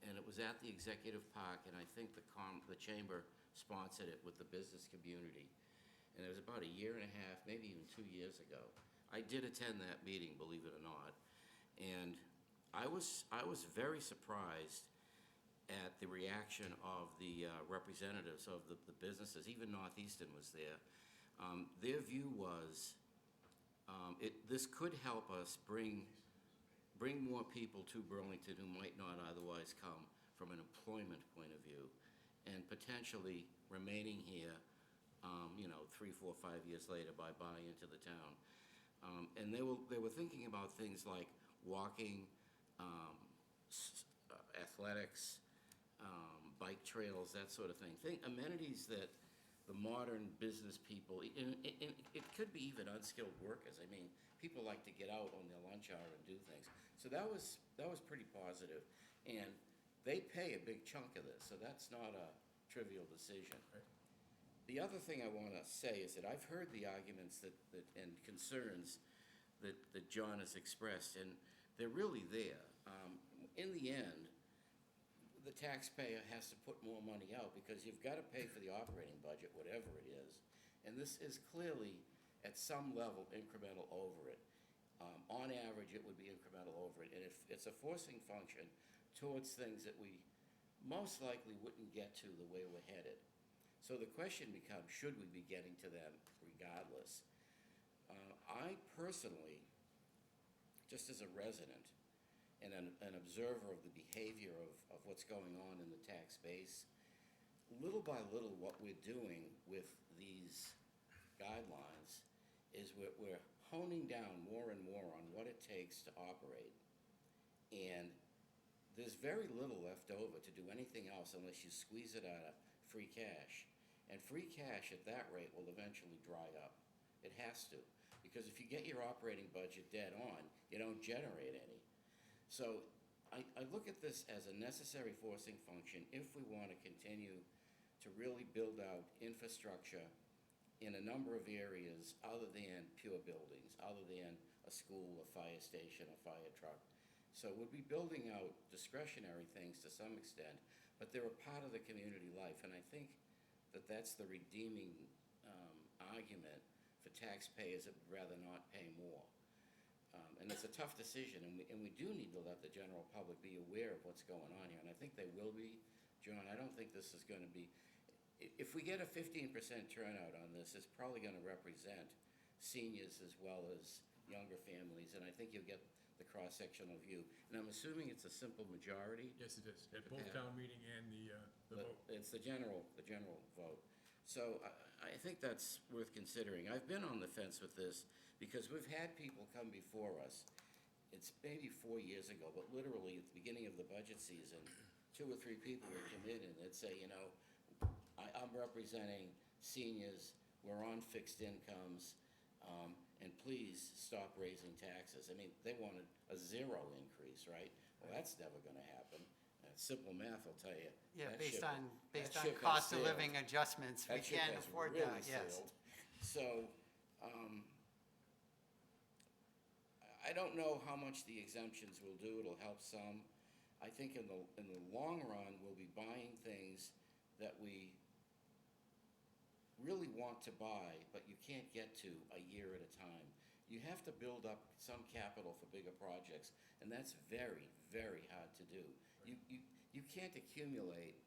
and it was at the Executive Park, and I think the Chamber sponsored it with the business community. And it was about a year and a half, maybe even 2 years ago. I did attend that meeting, believe it or not, and I was very surprised at the reaction of the representatives of the businesses. Even Northeastern was there. Their view was this could help us bring more people to Burlington who might not otherwise come from an employment point of view, and potentially remaining here, 3, 4, 5 years later by buying into the town. And they were thinking about things like walking, athletics, bike trails, that sort of thing. Amenities that the modern business people, and it could be even unskilled workers. I mean, people like to get out on their lunch hour and do things. So that was pretty positive. And they pay a big chunk of this, so that's not a trivial decision. Right. The other thing I want to say is that I've heard the arguments and concerns that John has expressed, and they're really there. In the end, the taxpayer has to put more money out because you've got to pay for the operating budget, whatever it is. And this is clearly, at some level, incremental over it. On average, it would be incremental over it. And it's a forcing function towards things that we most likely wouldn't get to the way we're headed. So the question becomes, should we be getting to them regardless? I personally, just as a resident and an observer of the behavior of what's going on in the tax base, little by little what we're doing with these guidelines is we're honing down more and more on what it takes to operate. And there's very little left over to do anything else unless you squeeze it out of free cash. And free cash at that rate will eventually dry up. It has to. Because if you get your operating budget dead on, you don't generate any. So I look at this as a necessary forcing function if we want to continue to really build out infrastructure in a number of areas other than pure buildings, other than a school, a fire station, a fire truck. So we'll be building out discretionary things to some extent, but they're a part of the community life, and I think that's the redeeming argument for taxpayers that would rather not pay more. And it's a tough decision, and we do need to let the general public be aware of what's going on here, and I think they will be. John, I don't think this is going to be, if we get a 15% turnout on this, it's probably going to represent seniors as well as younger families, and I think you'll get the cross-sectional view. And I'm assuming it's a simple majority? Yes, it is, at both town meeting and the vote. It's the general vote. So I think that's worth considering. I've been on the fence with this because we've had people come before us. It's maybe 4 years ago, but literally at the beginning of the budget season, 2 or 3 people would come in and they'd say, I'm representing seniors, we're on fixed incomes, and please stop raising taxes. I mean, they wanted a 0 increase, right? Well, that's never going to happen. simple math will tell you. Yeah, that based ship- on, that based on ship has cost of sailed. living adjustments, we That ship can't has afford really that, yes. sailed. So, I don't know how much the exemptions will do. It'll help some. I think in the long run, we'll be buying things that we really want to buy, but you can't get to a year at a time. You have to build up some capital for bigger projects, and that's very, very hard to do. You can't accumulate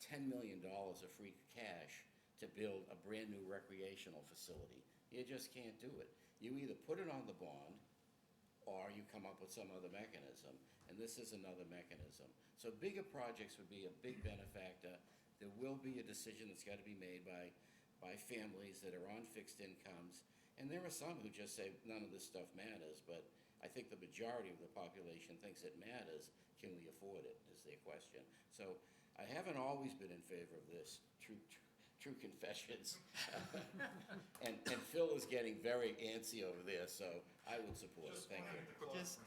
$10 million of free cash to build a brand-new recreational facility. You just can't do it. You either put it on the bond, or you come up with some other mechanism, and this is another mechanism. So bigger projects would be a big benefactor. There will be a decision that's got to be made by families that are on fixed incomes, and there are some who just say, none of this stuff matters, but I think the majority of the population thinks it matters. Can we afford it, is their question. So I haven't always been in favor of this, true confessions. And Phil is getting very antsy over there, so I would support it, thank you. Just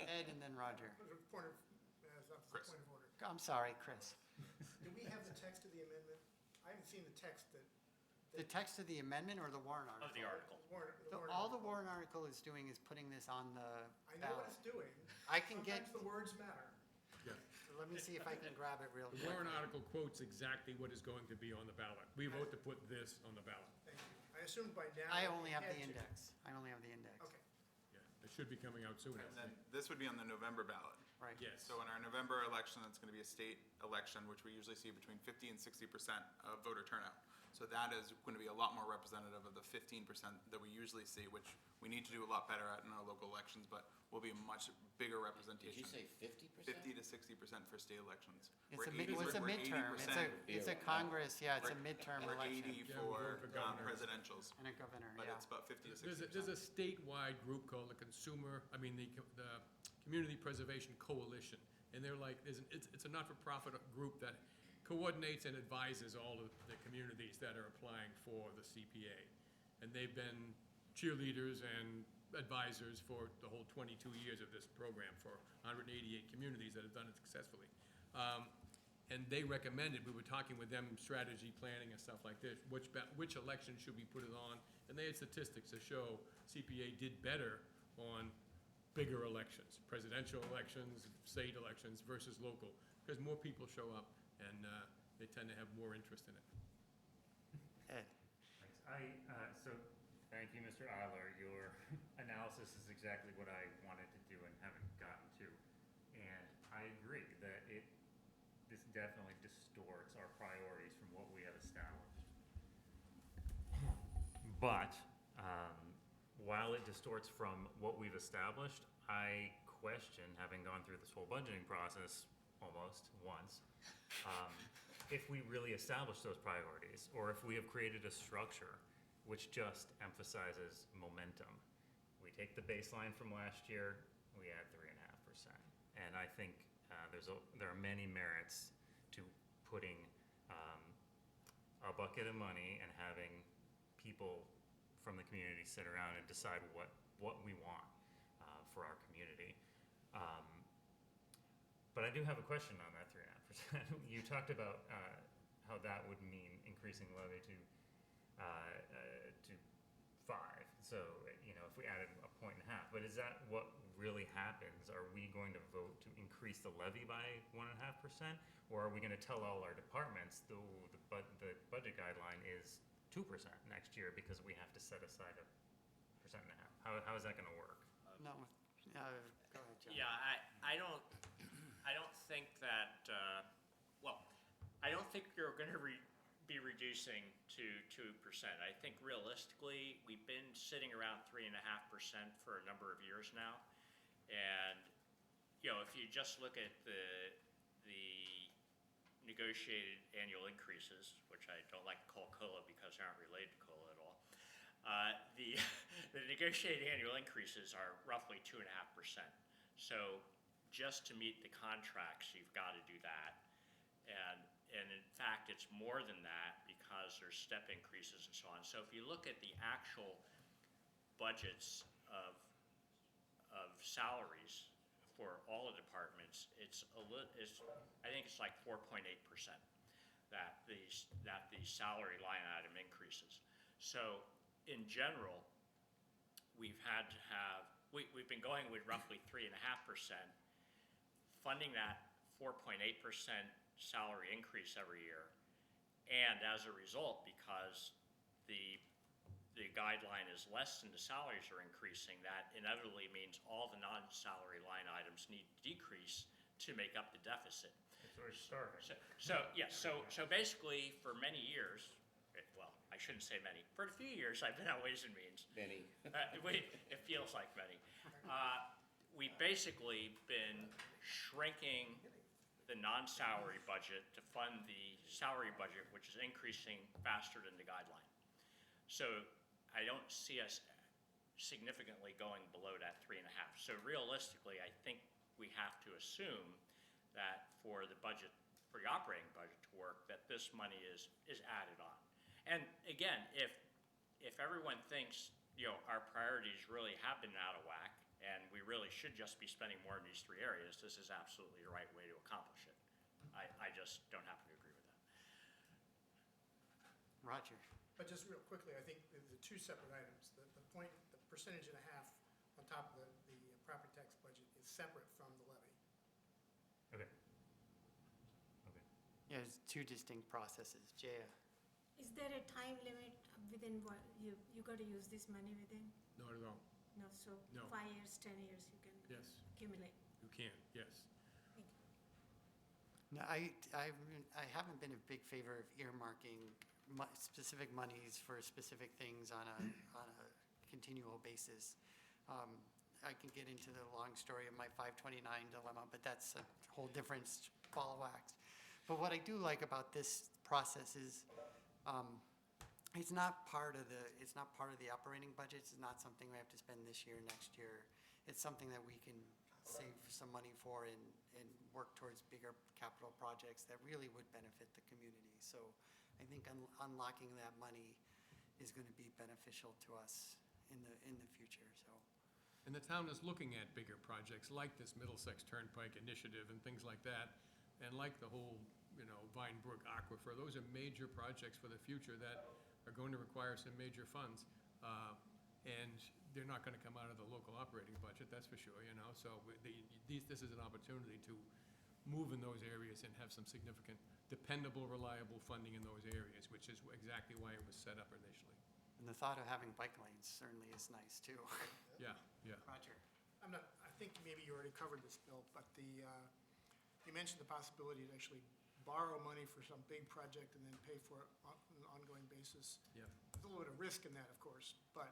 Ed and then Roger. Point of, Chris. point of order. I'm sorry, Chris. Do we have the text of the amendment? I haven't seen the text that. The text of the amendment or the warrant article? Of the article. All the warrant article is doing is putting this on the I know what ballot. it's doing. I can get, Sometimes the words matter. let me see if I can grab it real The quick. warrant article quotes exactly what is going to be on the ballot. We vote to put this on the ballot. Thank you. I assumed by now. I only it have had the to. index. I only have the index. Okay. Yeah, it should be coming out soon. And then this would be on the November ballot. Right. Yes. So in our November election, it's going to be a state election, which we usually see between 50 and 60% of voter turnout. So that is going to be a lot more representative of the 15% that we usually see, which we need to do a lot better at in our local elections, but will be a much bigger Did representation. you say 50%? 50 to 60% for state elections. It's We're a mid, 80 well, it's a we're midterm. 80%. It's a Congress, yeah, it's a midterm We're election. 80 Yeah, we'll for vote for governors. presidentials, And a governor, but yeah. it's about 50 to 60%. There's a statewide group called the the Community Preservation Coalition. And they're like, it's a not-for-profit group that coordinates and advises all of the communities that are applying for the CPA. And they've been cheerleaders and advisors for the whole 22 years of this program for 188 communities that have done it successfully. And they recommended, we were talking with them, strategy planning and stuff like this, which election should we put it on? And they had statistics to show CPA did better on bigger elections, presidential elections, state elections versus local, because more people show up and they tend to have more interest in it. Ed, Thanks. So, thank you, Mr. Eiler. Your analysis is exactly what I wanted to do and haven't gotten to. And I agree that this definitely distorts our priorities from what we have established. But, while it distorts from what we've established, I question, having gone through this whole budgeting process almost once, if we really establish those priorities, or if we have created a structure which just emphasizes momentum. We take the baseline from last year, we add 3.5%. And I think there are many merits to putting a bucket of money and having people from the community sit around and decide what we want for our community. But I do have a question on that 3.5%. You talked about how that would mean increasing levy to 5. So, if we added 1.5 points, but is that what really happens? Are we going to vote to increase the levy by 1.5%? Or are we going to tell all our departments, the budget guideline is 2% next year because we have to set aside 1.5%? How is that going to work? no, go ahead, John. Yeah, I don't think that, I don't think you're gonna be reducing to 2%. I think realistically, we've been sitting around 3.5% for a number of years now. And, if you just look at the negotiated annual increases, which I don't like to call COLA because they aren't related to COLA at all, the negotiated annual increases are roughly 2.5%. So just to meet the contracts, you've got to do that. And in fact, it's more than that because there's step increases and so on. So if you look at the actual budgets of salaries for all the departments, I think it's like 4.8% that the salary line item increases. So in general, we've been going with roughly 3.5%, funding that 4.8% salary increase every year. And as a result, because the guideline is less than the salaries are increasing, that inevitably means all the non-salary line items need to decrease to make up the deficit. That's where it started. So basically, for many years, well, I shouldn't say many, for a few years, I've been on Ways and Means. Benny? It feels like many. We've basically been shrinking the non-salary budget to fund the salary budget, which is increasing faster than the guideline. So I don't see us significantly going below that 3.5. So realistically, I think we have to assume that for the budget, for the operating budget to work, that this money is added on. And again, if everyone thinks, our priorities really have been out of whack, and we really should just be spending more in these three areas, this is absolutely the right way to accomplish it. I just don't happen to agree with that. Roger? But just real quickly, I think the two separate items, the percentage and a half on top of the property tax budget is separate from the levy. Okay. Yeah, it's two distinct processes. Jaya? Is there a time limit within what you got to use this money within? Not at all. No, so No. 5 years, 10 years you can Yes, accumulate. you can, yes. Thank you. No, I haven't been a big favor of earmarking specific monies for specific things on a continual basis. I can get into the long story of my 529 dilemma, but that's a whole different ball of wax. But what I do like about this process is it's not part of the operating budget. It's not something we have to spend this year, next year. It's something that we can save some money for and work towards bigger capital projects that really would benefit the community. So I think unlocking that money is going to be beneficial to us in the future, so. And the town is looking at bigger projects like this Middlesex Turnpike Initiative and things like that, and like the whole, Vine Brook Aquifer. Those are major projects for the future that are going to require some major funds. And they're not going to come out of the local operating budget, that's for sure, So this is an opportunity to move in those areas and have some significant, dependable, reliable funding in those areas, which is exactly why it was set up initially. And the thought of having bike lanes certainly is nice, too. Yeah. Roger? I think maybe you already covered this, Bill, but you mentioned the possibility to actually borrow money for some big project and then pay for it on an ongoing basis. Yeah. There's a little bit of risk in that, of course, but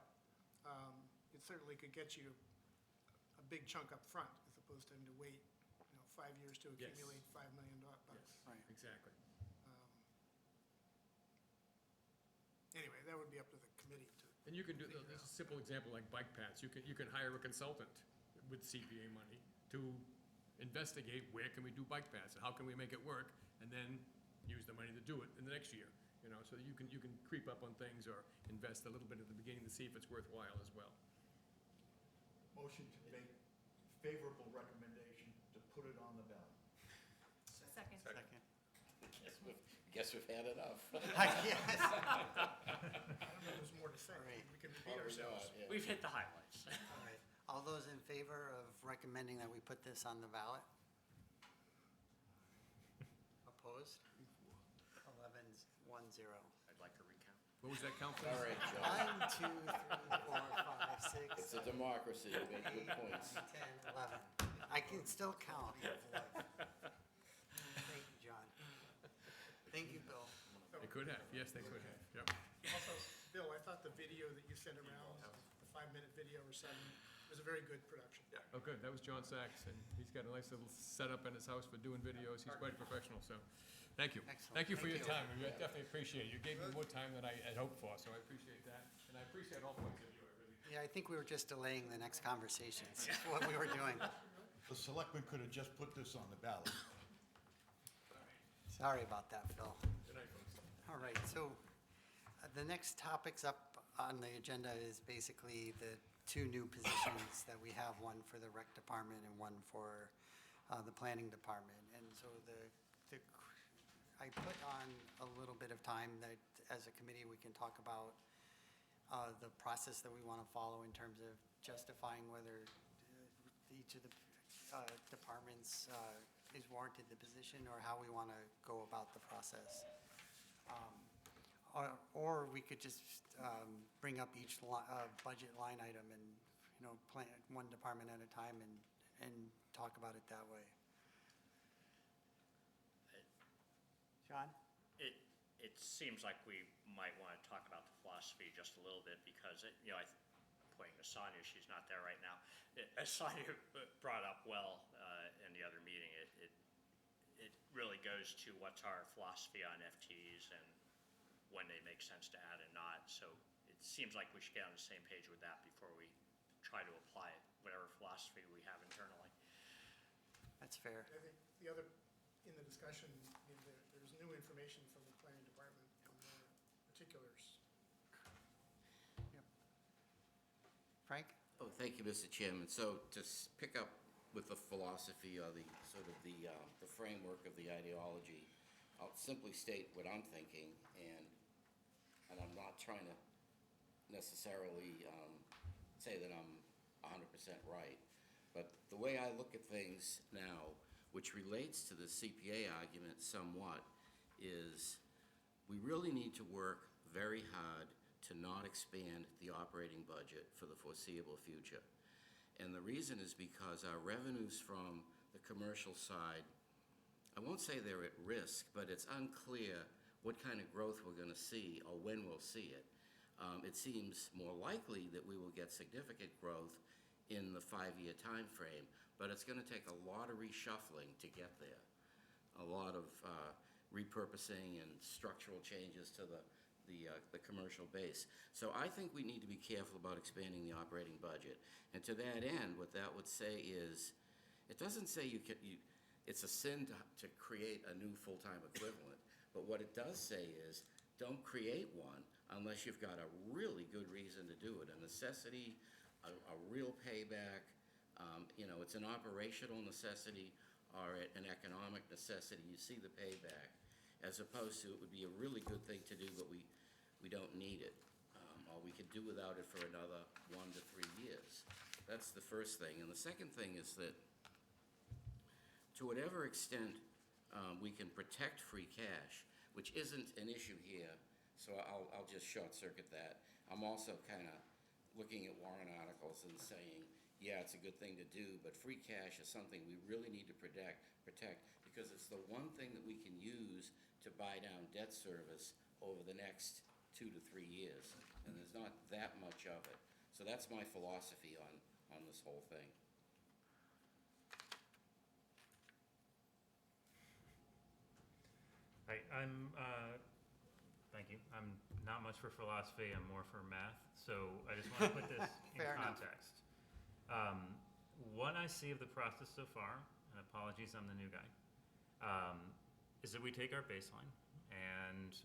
it certainly could get you a big chunk up front as opposed to having to wait, 5 years to Yes. accumulate $5 million. Yes, Right. exactly. Anyway, that would be up to the committee to. And you can do, this is a simple example like bike paths. You can hire a consultant with CPA money to investigate where can we do bike paths, and how can we make it work, and then use the money to do it in the next year. So that you can creep up on things or invest a little bit at the beginning to see if it's worthwhile as well. Motion to make favorable recommendation to put it on the ballot. Second. Second. Guess we've had enough. Yes. I don't know if there's more to say. All right. We can repeat ourselves. We've hit the highlights. All right. All those in favor of recommending that we put this on the ballot? Opposed? 11's 1-0. I'd like to recount. What was that count, please? All right, John. 1, 2, 3, 4, 5, 6, It's a democracy. You make good points. 10, 11. I can still count. Thank you, John. Thank you, Bill. They could have, yes, they could have, yep. Also, Bill, I thought the video that you sent around, the 5-minute video or 7, was a very good production. Oh, good, that was John Sachs, and he's got a nice little setup in his house for doing videos. He's quite a professional, so, thank you. Excellent. Thank you for your Thank you. time, we definitely appreciate it. You gave me more time than I had hoped for, so I appreciate that. And I appreciate all points of view, I really do. Yeah, I think we were just delaying the next conversations, is what we were doing. The selectmen could have just put this on the ballot. Sorry about that, Phil. Good night, folks. All right, so the next topics up on the agenda is basically the two new positions that we have, one for the rec department and one for the planning department. And so I put on a little bit of time that as a committee, we can talk about the process that we want to follow in terms of justifying whether each of the departments is warranted the position, or how we want to go about the process. Or we could just bring up each budget line item and, plan one department at a time and talk about it that way. John? It seems like we might want to talk about the philosophy just a little bit, because, pointing to Sonia, she's not there right now. As Sonia brought up well in the other meeting, it really goes to what's our philosophy on FTEs and when they make sense to add and not. So it seems like we should get on the same page with that before we try to apply it, whatever philosophy we have internally. That's fair. I think the other, in the discussion, there's new information from the planning department on the particulars. Yep. Frank? Oh, thank you, Mr. Chairman. So to pick up with the philosophy or the sort of the framework of the ideology, I'll simply state what I'm thinking, and I'm not trying to necessarily say that I'm 100% right. But the way I look at things now, which relates to the CPA argument somewhat, is we really need to work very hard to not expand the operating budget for the foreseeable future. And the reason is because our revenues from the commercial side, I won't say they're at risk, but it's unclear what kind of growth we're going to see or when we'll see it. It seems more likely that we will get significant growth in the 5-year time frame, but it's going to take a lot of reshuffling to get there, a lot of repurposing and structural changes to the commercial base. So I think we need to be careful about expanding the operating budget. And to that end, what that would say is, it doesn't say it's a sin to create a new full-time equivalent, but what it does say is, don't create one unless you've got a really good reason to do it, a necessity, a real payback. It's an operational necessity or an economic necessity. You see the payback, as opposed to it would be a really good thing to do, but we don't need it, or we could do without it for another 1 to 3 years. That's the first thing. And the second thing is that to whatever extent we can protect free cash, which isn't an issue here, so I'll just short circuit that. I'm also kind of looking at warrant articles and saying, yeah, it's a good thing to do, but free cash is something we really need to protect because it's the one thing that we can use to buy down debt service over the next 2 to 3 years, and there's not that much of it. So that's my philosophy on this whole thing. Thank you. I'm not much for philosophy, I'm more for math, so I just want to put this in Fair enough. context. What I see of the process so far, and apologies, I'm the new guy, is that we take our baseline and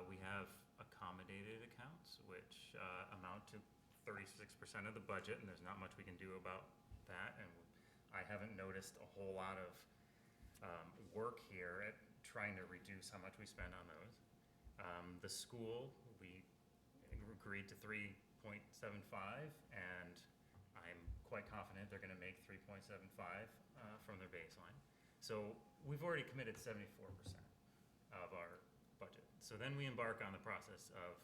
we have accommodated accounts, which amount to 36% of the budget, and there's not much we can do about that. And I haven't noticed a whole lot of work here at trying to reduce how much we spend on those. The school, we agreed to 3.75, and I'm quite confident they're going to make 3.75 from their baseline. So we've already committed 74% of our budget. So then we embark on the process of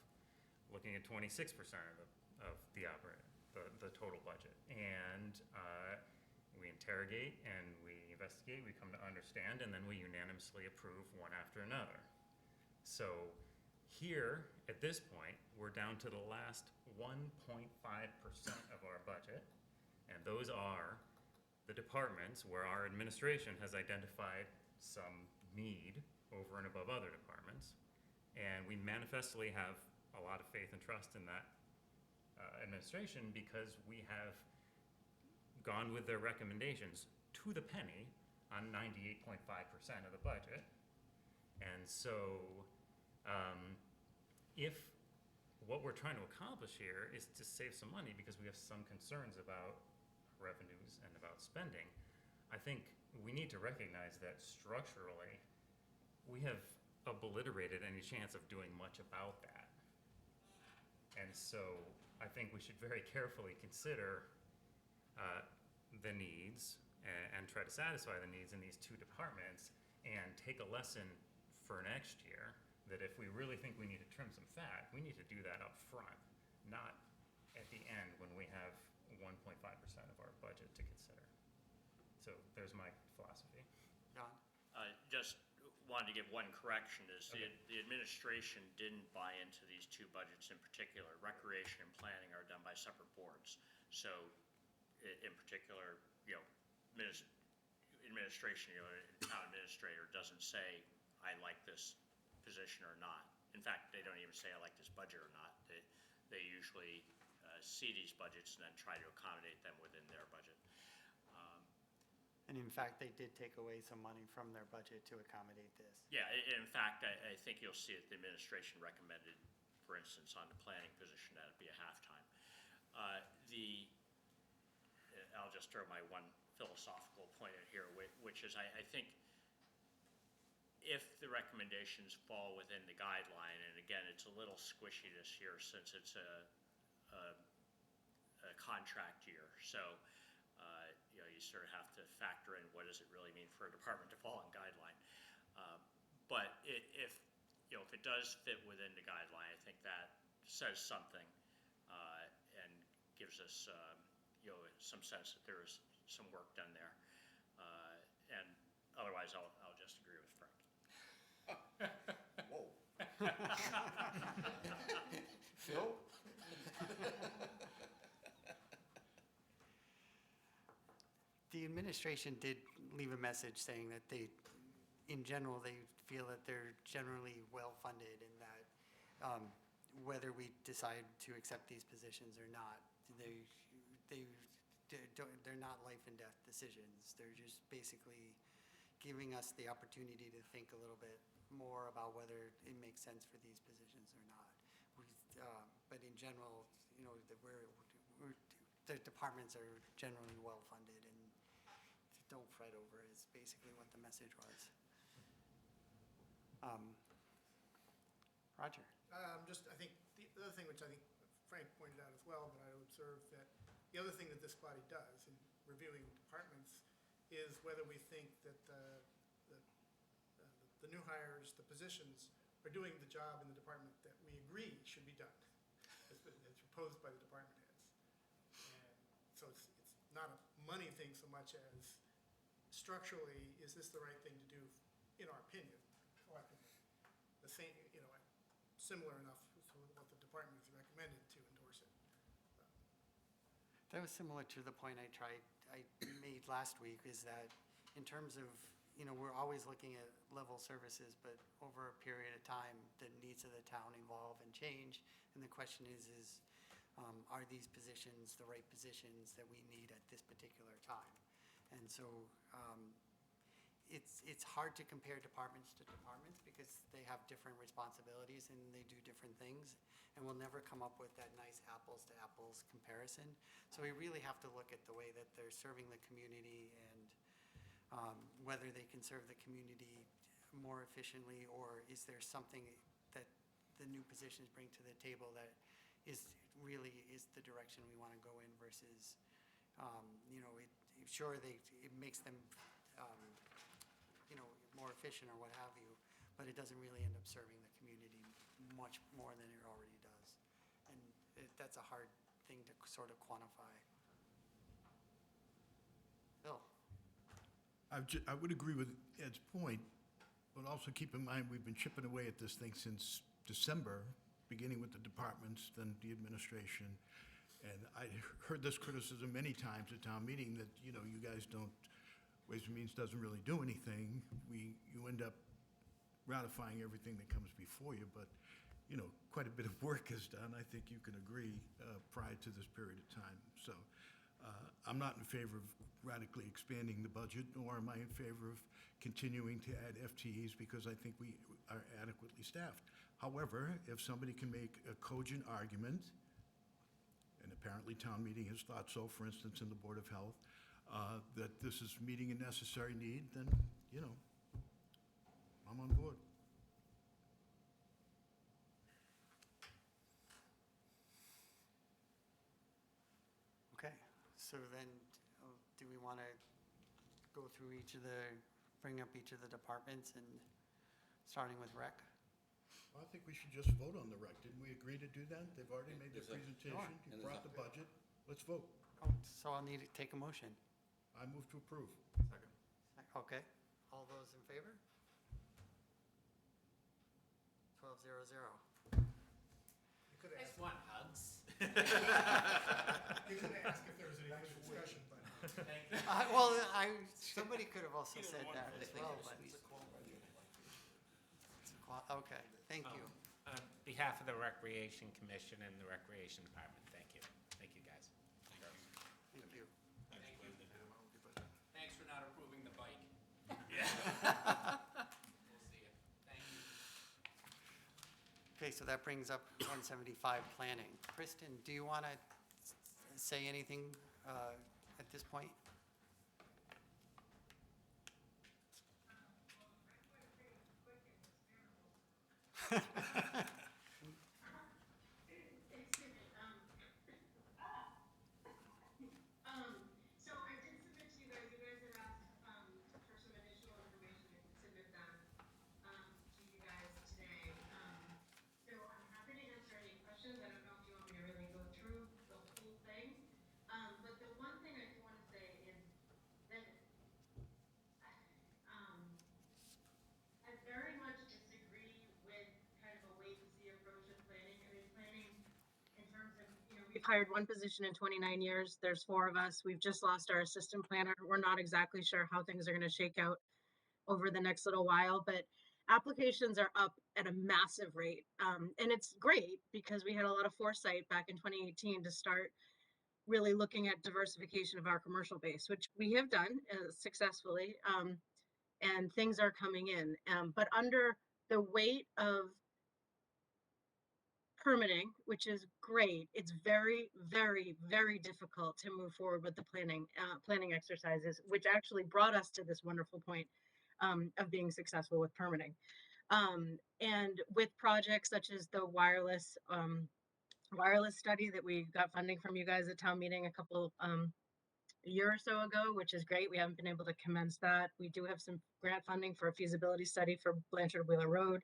looking at 26% of the total budget. And we interrogate and we investigate, we come to understand, and then we unanimously approve one after another. So here, at this point, we're down to the last 1.5% of our budget, and those are the departments where our administration has identified some need over and above other departments, and we manifestly have a lot of faith and trust in that administration because we have gone with their recommendations to the penny on 98.5% of the budget. And so if what we're trying to accomplish here is to save some money because we have some concerns about revenues and about spending. I think we need to recognize that structurally, we have obliterated any chance of doing much about that. And so I think we should very carefully consider the needs and try to satisfy the needs in these two departments and take a lesson for next year that if we really think we need to trim some fat, we need to do that up front, not at the end when we have 1.5% of our budget to consider. So there's my philosophy. John? Just wanted to give one correction, is the administration didn't buy into these two budgets in particular. Recreation and planning are done by separate boards. So in particular, administration, town administrator doesn't say, I like this position or not. In fact, they don't even say, I like this budget or not. They usually see these budgets and then try to accommodate them within their budget. And in fact, they did take away some money from their budget to accommodate this. Yeah, in fact, I think you'll see that the administration recommended, for instance, on the planning position, that it be a halftime. I'll just throw my one philosophical point in here, which is I think if the recommendations fall within the guideline, and again, it's a little squishy this year since it's a contract year, so you sort of have to factor in what does it really mean for a department to fall in guideline. But if it does fit within the guideline, I think that says something and gives us some sense that there is some work done there. And otherwise, I'll just agree with Frank. Whoa. Phil? The administration did leave a message saying that in general, they feel that they're generally well-funded and that whether we decide to accept these positions or not, they're not life and death decisions. They're just basically giving us the opportunity to think a little bit more about whether it makes sense for these positions or not. But in general, the departments are generally well-funded, and don't fret over it is basically what the message was. Roger? I think the other thing, which I think Frank pointed out as well, but I observe that the other thing that this body does in reviewing departments is whether we think that the new hires, the positions, are doing the job in the department that we agree should be done, as proposed by the department heads. And so it's not a money thing so much as structurally, is this the right thing to do, in our opinion, collectively? The same, similar enough to what the department has recommended to endorse it. That was similar to the point I made last week, is that in terms of, we're always looking at level services, but over a period of time, the needs of the town evolve and change. And the question is are these positions the right positions that we need at this particular time? And so it's hard to compare departments to departments because they have different responsibilities and they do different things. And we'll never come up with that nice apples to apples comparison. So we really have to look at the way that they're serving the community and whether they can serve the community more efficiently, or is there something that the new positions bring to the table that really is the direction we want to go in versus, sure, it makes them, more efficient or what have you, but it doesn't really end up serving the community much more than it already does. And that's a hard thing to sort of quantify. Bill? I would agree with Ed's point, but also keep in mind, we've been chipping away at this thing since December, beginning with the departments, then the administration. And I heard this criticism many times at town meeting that, you guys don't, Ways and Means doesn't really do anything. You end up ratifying everything that comes before you, but, quite a bit of work is done, I think you can agree, prior to this period of time. So I'm not in favor of radically expanding the budget, nor am I in favor of continuing to add FTEs because I think we are adequately staffed. However, if somebody can make a cogent argument, and apparently town meeting has thought so, for instance, in the Board of Health, that this is meeting a necessary need, then, you know, I'm on board. Okay, so then, do we want to go through bring up each of the departments and starting with rec? I think we should just vote on the rec. Didn't we agree to do that? They've already made their presentation. You And brought the budget. Let's vote. Oh, so I'll need to take a motion. I move to approve. Okay, all those in favor? 12-0-0. You could ask, One, hugs. you could ask if there was any other discussion, but. Well, somebody could have also said that as well, but. Okay, thank you. On behalf of the Recreation Commission and the Recreation Department, thank you. Thank you, guys. Thank you. Thanks for not approving the bike. We'll see you. Thank you. Okay, so that brings up 175 planning. Kristen, do you want to say anything at this point? So I did submit to you guys had asked, for some additional information, I could submit that, to you guys today. So I'm happy to answer any questions, I don't know if you want me to really go through the whole thing. But the one thing I do wanna say is that, I very much disagree with kind of a wait-and-see approach of planning. I mean, planning in terms of, we've hired one position in 29 years. There's 4 of us. We've just lost our assistant planner. We're not exactly sure how things are going to shake out over the next little while, but applications are up at a massive rate. And it's great because we had a lot of foresight back in 2018 to start really looking at diversification of our commercial base, which we have done successfully. And things are coming in. But under the weight of permitting, which is great, it's very, very, very difficult to move forward with the planning exercises, which actually brought us to this wonderful point of being successful with permitting. And with projects such as the wireless study that we got funding from you guys at town meeting a year or so ago, which is great. We haven't been able to commence that. We do have some grant funding for a feasibility study for Blanchard Wheeler Road.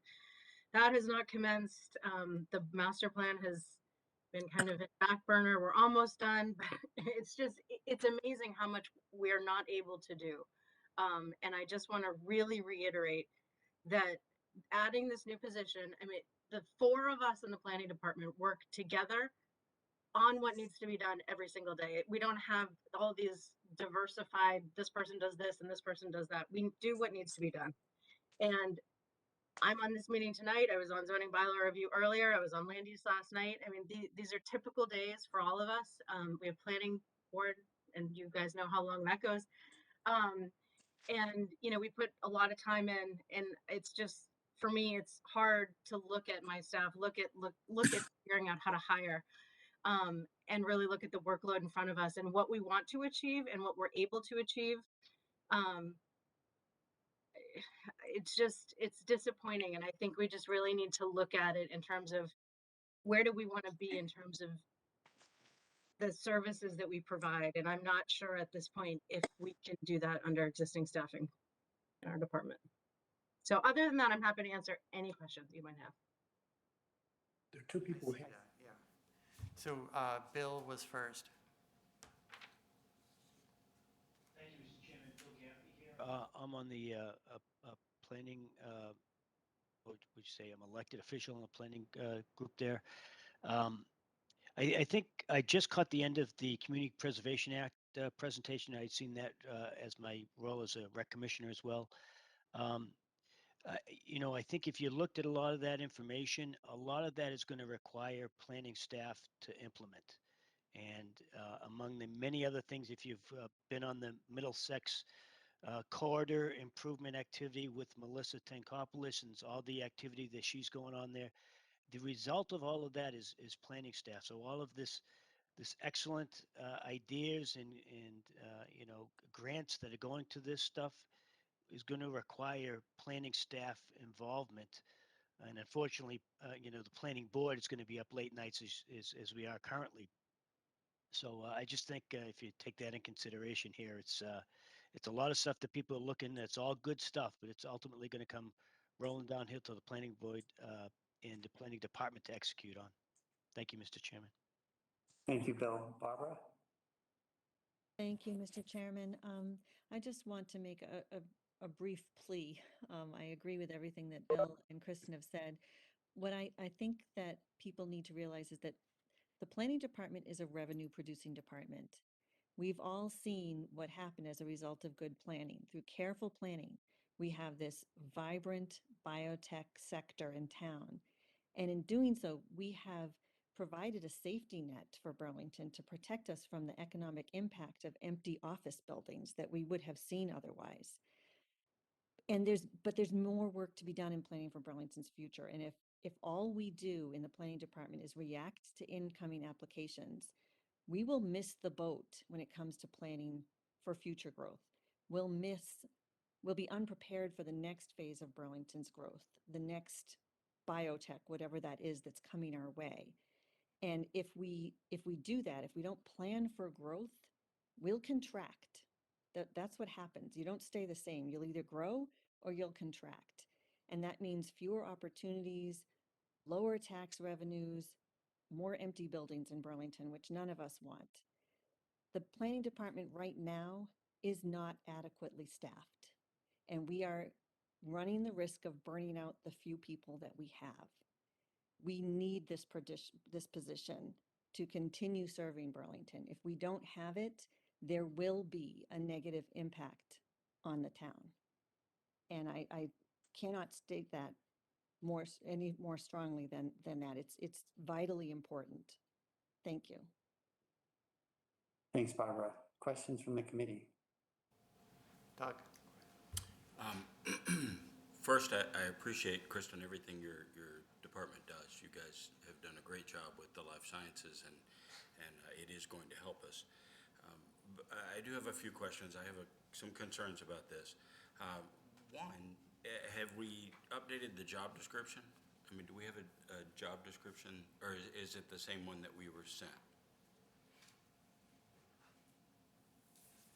That has not commenced. The master plan has been kind of a back burner. We're almost done, but it's amazing how much we're not able to do. And I just want to really reiterate that adding this new position, I mean, the 4 of us in the planning department work together on what needs to be done every single day. We don't have all these diversified, this person does this and this person does that. We do what needs to be done. And I'm on this meeting tonight. I was on zoning bylaw review earlier. I was on land use last night. I mean, these are typical days for all of us. We have planning board, and you guys know how long that goes. And we put a lot of time in, and it's just, for me, it's hard to look at my staff, look at figuring out how to hire, and really look at the workload in front of us and what we want to achieve and what we're able to achieve. It's disappointing. And I think we just really need to look at it in terms of where do we want to be in terms of the services that we provide. And I'm not sure at this point if we can do that under existing staffing in our department. So other than that, I'm happy to answer any questions you might have. There are 2 people I see that, yeah. So Bill was first. Thank you, Mr. Chairman. Bill Gaffney here. I'm on the planning, what would you say, I'm elected official in the planning group there. I think I just caught the end of the Community Preservation Act presentation. I'd seen that as my role as a rec commissioner as well. I think if you looked at a lot of that information, a lot of that is going to require planning staff to implement. And among the many other things, if you've been on the Middlesex corridor improvement activity with Melissa Tankopoulos and all the activity that she's going on there, the result of all of that is planning staff. So all of this excellent ideas and grants that are going to this stuff is going to require planning staff involvement. And unfortunately, the planning board is going to be up late nights as we are currently. So I just think if you take that in consideration here, it's a lot of stuff that people are looking. It's all good stuff, but it's ultimately going to come rolling downhill to the planning board and the planning department to execute on. Thank you, Mr. Chairman. Thank you, Bill. Barbara? Thank you, Mr. Chairman. I just want to make a brief plea. I agree with everything that Bill and Kristen have said. What I think that people need to realize is that the planning department is a revenue producing department. We've all seen what happened as a result of good planning. Through careful planning, we have this vibrant biotech sector in town. And in doing so, we have provided a safety net for Burlington to protect us from the economic impact of empty office buildings that we would have seen otherwise. And there's more work to be done in planning for Burlington's future. And if all we do in the planning department is react to incoming applications, we will miss the boat when it comes to planning for future growth. We'll be unprepared for the next phase of Burlington's growth, the next biotech, whatever that is that's coming our way. And if we do that, if we don't plan for growth, we'll contract. That's what happens. You don't stay the same. You'll either grow or you'll contract. And that means fewer opportunities, lower tax revenues, more empty buildings in Burlington, which none of us want. The planning department right now is not adequately staffed, and we are running the risk of burning out the few people that we have. We need this position to continue serving Burlington. If we don't have it, there will be a negative impact on the town. And I cannot state that any more strongly than that. It's vitally important. Thank you. Thanks, Barbara. Questions from the committee? Doug? First, I appreciate, Kristen, everything your department does. You guys have done a great job with the life sciences, and it is going to help us. I do have a few questions. I have some concerns about this. One, have we updated the job description? I mean, do we have a job description, or is it the same one that we were sent?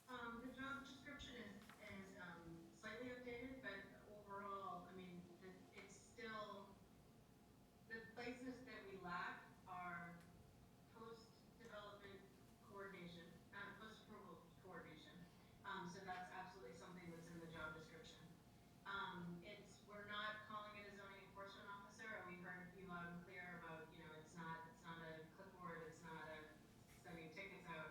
The job description is slightly updated, but overall, I mean, it's still, the places that we lack are post-development coordination, post-approval coordination. So that's absolutely something that's in the job description. We're not calling it a zoning enforcement officer. We heard you loud and clear about, it's not a clipboard, it's not a sending tickets out.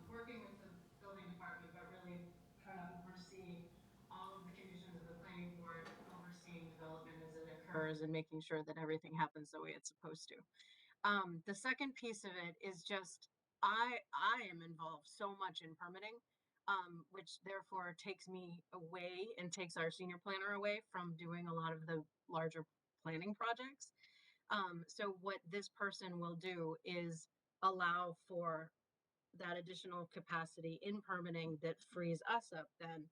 Working with the building department, but really trying to oversee all of the conditions of the planning board, overseeing development as it occurs and making sure that everything happens the way it's supposed to. The second piece of it is just, I am involved so much in permitting, which therefore takes me away and takes our senior planner away from doing a lot of the larger planning projects. So what this person will do is allow for that additional capacity in permitting that frees us up then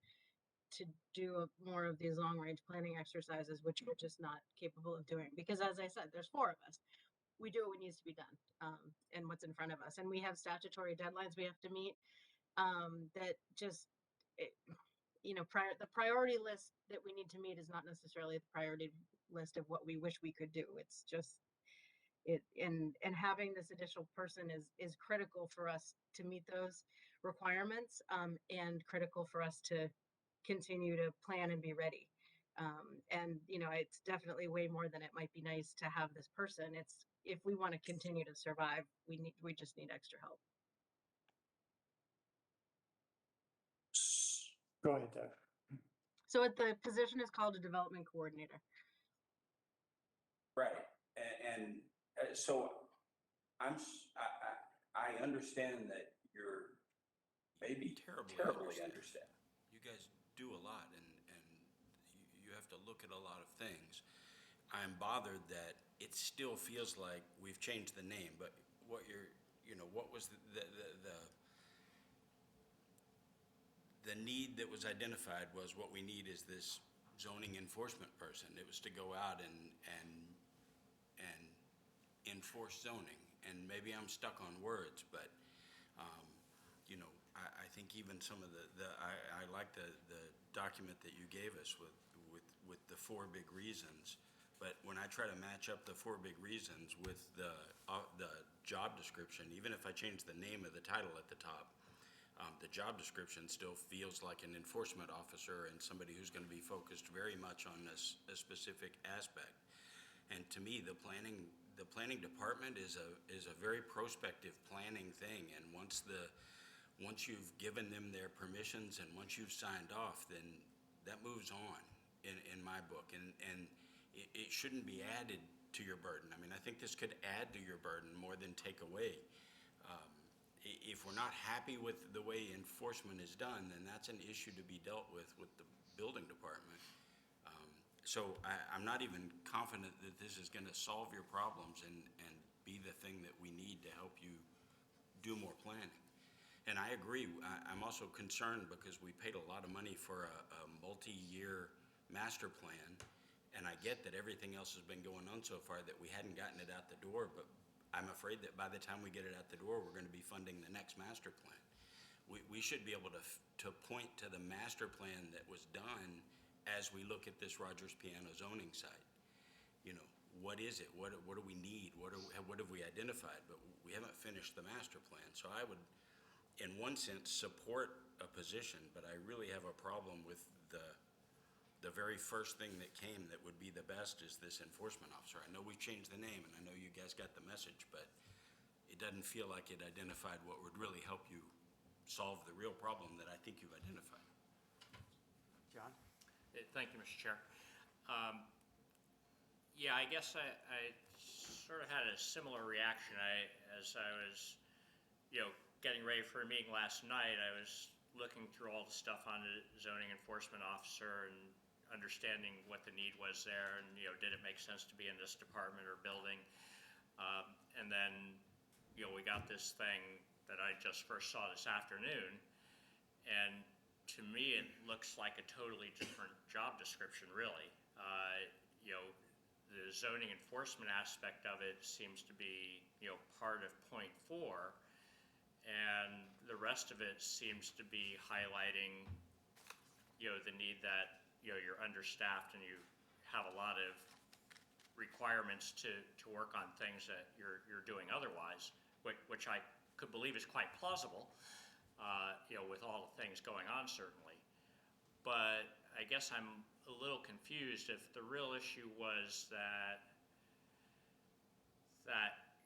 to do more of these long range planning exercises, which we're just not capable of doing. Because as I said, there's 4 of us. We do what needs to be done, and what's in front of us. And we have statutory deadlines we have to meet, that just, the priority list that we need to meet is not necessarily the priority list of what we wish we could do. It's just, and having this additional person is critical for us to meet those requirements, and critical for us to continue to plan and be ready. And it's definitely way more than it might be nice to have this person. It's, if we want to continue to survive, we just need extra help. Go ahead, Doug. So the position is called a development coordinator. Right, and so I'm I understand that you're maybe terribly understaffed. You guys do a lot, and you have to look at a lot of things. I'm bothered that it still feels like we've changed the name, but what what was the need that was identified was what we need is this zoning enforcement person. It was to go out and enforce zoning. And maybe I'm stuck on words, but, I think even some of I like the document that you gave us with the 4 big reasons. But when I try to match up the 4 big reasons with the job description, even if I change the name of the title at the top, the job description still feels like an enforcement officer and somebody who's going to be focused very much on a specific aspect. And to me, the planning department is a very prospective planning thing. And once you've given them their permissions and once you've signed off, then that moves on in my book. And it shouldn't be added to your burden. I mean, I think this could add to your burden more than take away. If we're not happy with the way enforcement is done, then that's an issue to be dealt with the building department. So I'm not even confident that this is going to solve your problems and be the thing that we need to help you do more planning. And I agree. I'm also concerned because we paid a lot of money for a multi-year master plan, and I get that everything else has been going on so far that we hadn't gotten it out the door, but I'm afraid that by the time we get it out the door, we're going to be funding the next master plan. We should be able to point to the master plan that was done as we look at this Rogers Piano zoning site. What is it? What do we need? What have we identified? But we haven't finished the master plan. So I would, in one sense, support a position, but I really have a problem with the very first thing that came that would be the best is this enforcement officer. I know we've changed the name, and I know you guys got the message, but it doesn't feel like it identified what would really help you solve the real problem that I think you've identified. John? Thank you, Mr. Chair. Yeah, I guess I sort of had a similar reaction. As I was, getting ready for a meeting last night, I was looking through all the stuff on the zoning enforcement officer and understanding what the need was there, and did it make sense to be in this department or building? And then, we got this thing that I just first saw this afternoon, and to me, it looks like a totally different job description, really. The zoning enforcement aspect of it seems to be, part of point 4, and the rest of it seems to be highlighting, the need that, you're understaffed and you have a lot of requirements to work on things that you're doing otherwise, which I could believe is quite plausible, with all the things going on, certainly. But I guess I'm a little confused if the real issue was that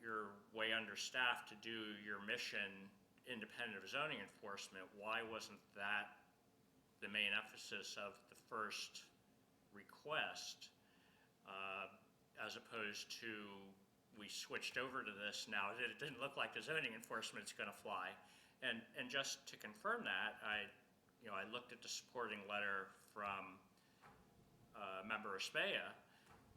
you're way understaffed to do your mission independent of zoning enforcement. Why wasn't that the main emphasis of the first request, as opposed to we switched over to this now? It didn't look like the zoning enforcement is going to fly. And just to confirm that, I looked at the supporting letter from Member Espea,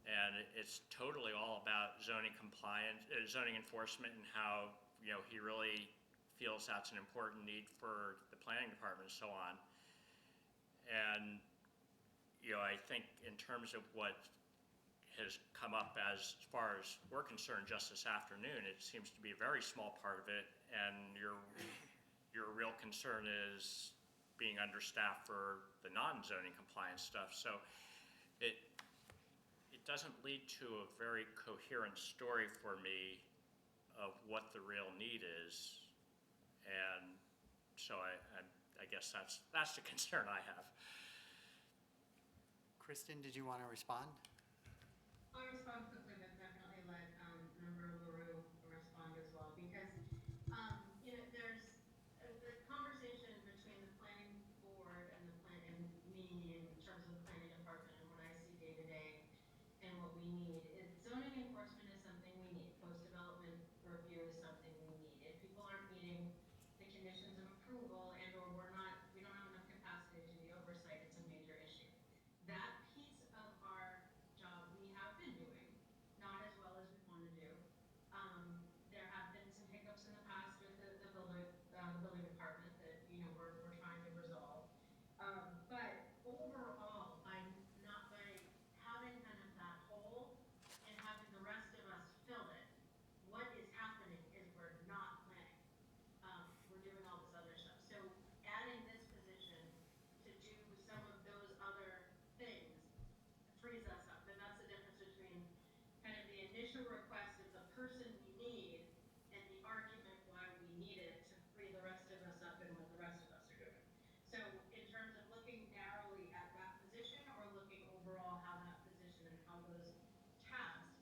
and it's totally all about zoning compliance, zoning enforcement, and how he really feels that's an important need for the planning department and so on. And I think in terms of what has come up as far as we're concerned just this afternoon, it seems to be a very small part of it, and your real concern is being understaffed for the non-zoning compliance stuff. So it doesn't lead to a very coherent story for me of what the real need is, and so I guess that's the concern I have. Kristen, did you want to respond? I'll respond quickly, but definitely let Member LaRue respond as well, because there's the conversation between the planning board and me in terms of the planning department and what I see day to day and what we need. Zoning enforcement is something we need. Post-development review is something we need. If people initial request is the person we need and the argument why we need it to free the rest of us up in what the rest of us are doing. So in terms of looking narrowly at that position or looking overall how that position and how those tasks,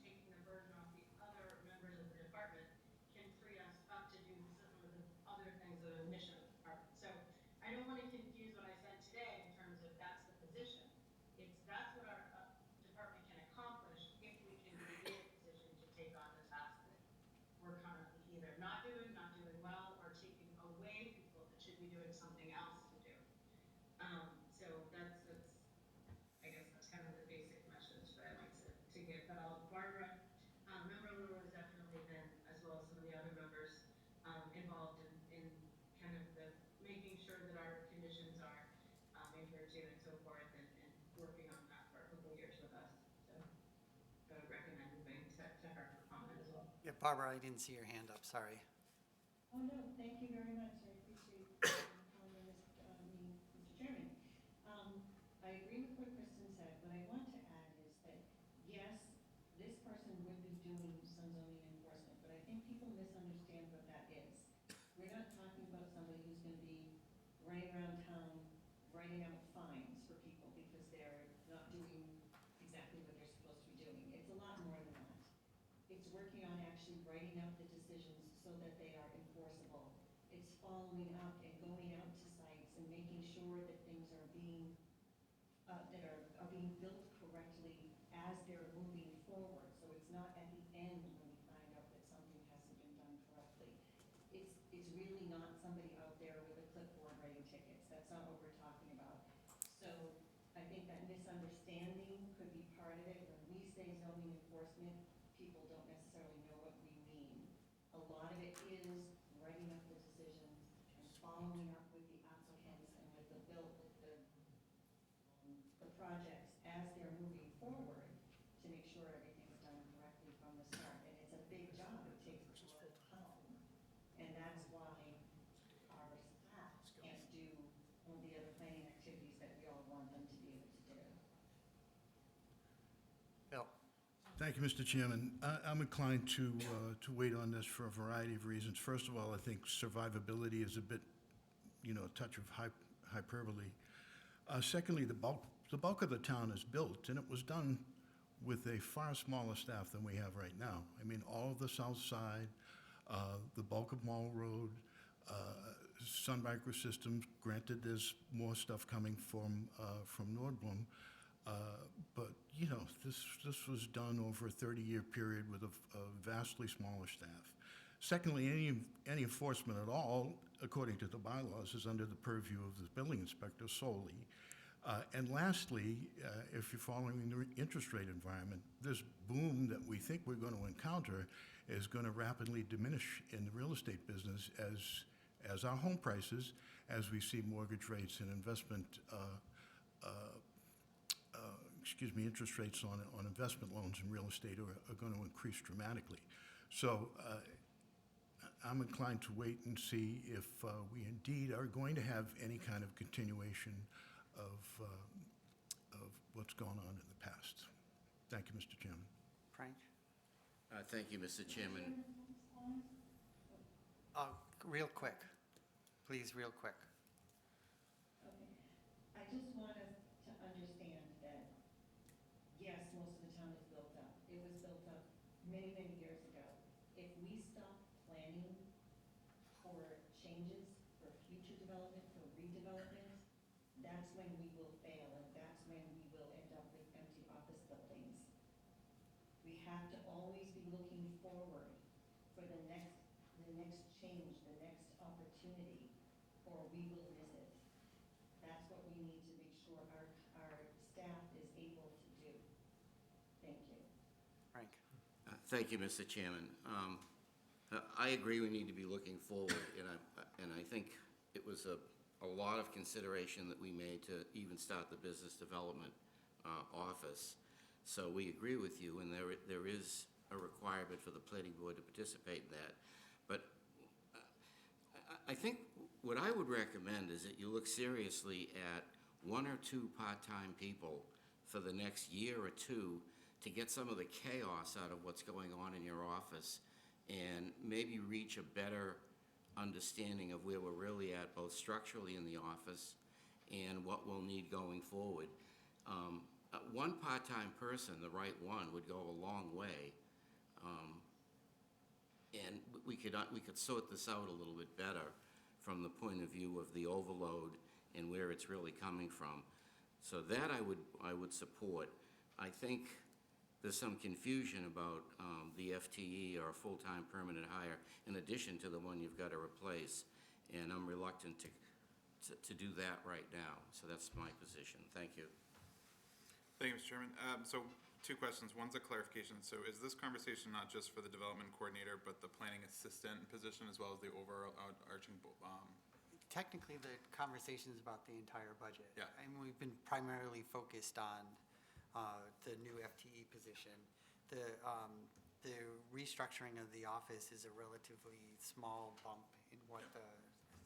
taking the burden off the other members of the department can free us up to do some of the other things that are the mission of the department. So I don't want to confuse what I said today in terms of that's the position. That's what our department can accomplish if we can be in a position to take on the task that we're currently either not doing well, or taking away people that should be doing something else to do. So I guess that's kind of the basic message that I like to give. But Barbara, Member Lou has definitely been, as well as some of the other members, involved in kind of the making sure that our conditions are adhered to and so forth, and working on that for a couple of years with us. So I would recommend moving to her for comment as well. Yeah, Barbara, I didn't see your hand up, sorry. Oh, no, thank you very much. I appreciate calling me, Mr. Chairman. I agree with what Kristen said. What I want to add is that, yes, this person would be doing some zoning enforcement, but I think people misunderstand what that is. We're not talking about somebody who's going to be running around town writing out fines for people because they're not doing exactly what they're supposed to be doing. It's a lot more than that. It's working on actually writing out the decisions so that they are enforceable. It's following up and going out to sites and making sure that things are being being built correctly as they're moving forward. So it's not at the end when we find out that something hasn't been done correctly. It's really not somebody out there with a clipboard writing tickets. That's not what we're talking about. So I think that misunderstanding could be part of it. When we say zoning enforcement, people don't necessarily know what we mean. A lot of it is writing up the decisions and following up with the applicants and with the projects as they're moving forward to make sure everything's done correctly from the start. And it's a big job. It takes a lot of time. And that's why our staff can't do all the other planning activities that we all want them to be able to do. Bill? Thank you, Mr. Chairman. I'm inclined to wait on this for a variety of reasons. First of all, I think survivability is a bit, a touch of hyperbole. Secondly, the bulk of the town is built, and it was done with a far smaller staff than we have right now. I mean, all of the south side, the bulk of Mall Road, Sun Microsystems, granted there's more stuff coming from Nordblum, but, this was done over a 30-year period with a vastly smaller staff. Secondly, any enforcement at all, according to the bylaws, is under the purview of the building inspector solely. And lastly, if you're following the interest rate environment, this boom that we think we're going to encounter is going to rapidly diminish in the real estate business as our home prices, as we see mortgage rates and interest rates on investment loans in real estate are going to increase dramatically. So I'm inclined to wait and see if we indeed are going to have any kind of continuation of what's gone on in the past. Thank you, Mr. Chairman. Frank? Thank you, Mr. Chairman. Real quick. Please, real quick. Okay. I just want us to understand that, yes, most of the town is built up. It was built up many, many years ago. If we stop planning for changes, for future development, for redevelopment, that's when we will fail, and that's when we will end up with empty office buildings. We have to always be looking forward for the next change, the next opportunity, or we will miss it. That's what we need to make sure our staff is able to do. Thank you. Frank? Thank you, Mr. Chairman. I agree we need to be looking forward, and I think it was a lot of consideration that we made to even start the business development office. So we agree with you, and there is a requirement for the planning board to participate in that. But I think what I would recommend is that you look seriously at 1 or 2 part-time people for the next year or two to get some of the chaos out of what's going on in your office and maybe reach a better understanding of where we're really at, both structurally in the office and what we'll need going forward. One part-time person, the right one, would go a long way. And we could sort this out a little bit better from the point of view of the overload and where it's really coming from. So that I would support. I think there's some confusion about the FTE or a full-time permanent hire in addition to the one you've got to replace. And I'm reluctant to do that right now. So that's my position. Thank you. Thank you, Mr. Chairman. So 2 questions. One's a clarification. So is this conversation not just for the development coordinator, but the planning assistant position as well as the overarching? Technically, the conversation is about the entire budget. Yeah. And we've been primarily focused on the new FTE position. The restructuring of the office is a relatively small bump in what the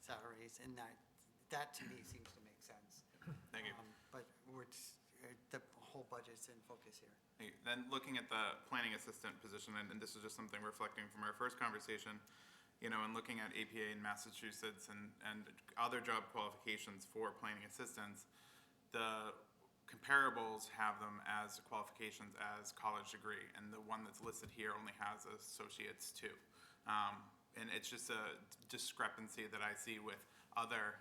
salaries, and that to me seems to make sense. Thank you. But the whole budget's in focus here. Then looking at the planning assistant position, and this is just something reflecting from our first conversation, and looking at APA in Massachusetts and other job qualifications for planning assistants, the comparables have them as qualifications as college degree, and the one that's listed here only has associates too. And it's just a discrepancy that I see with other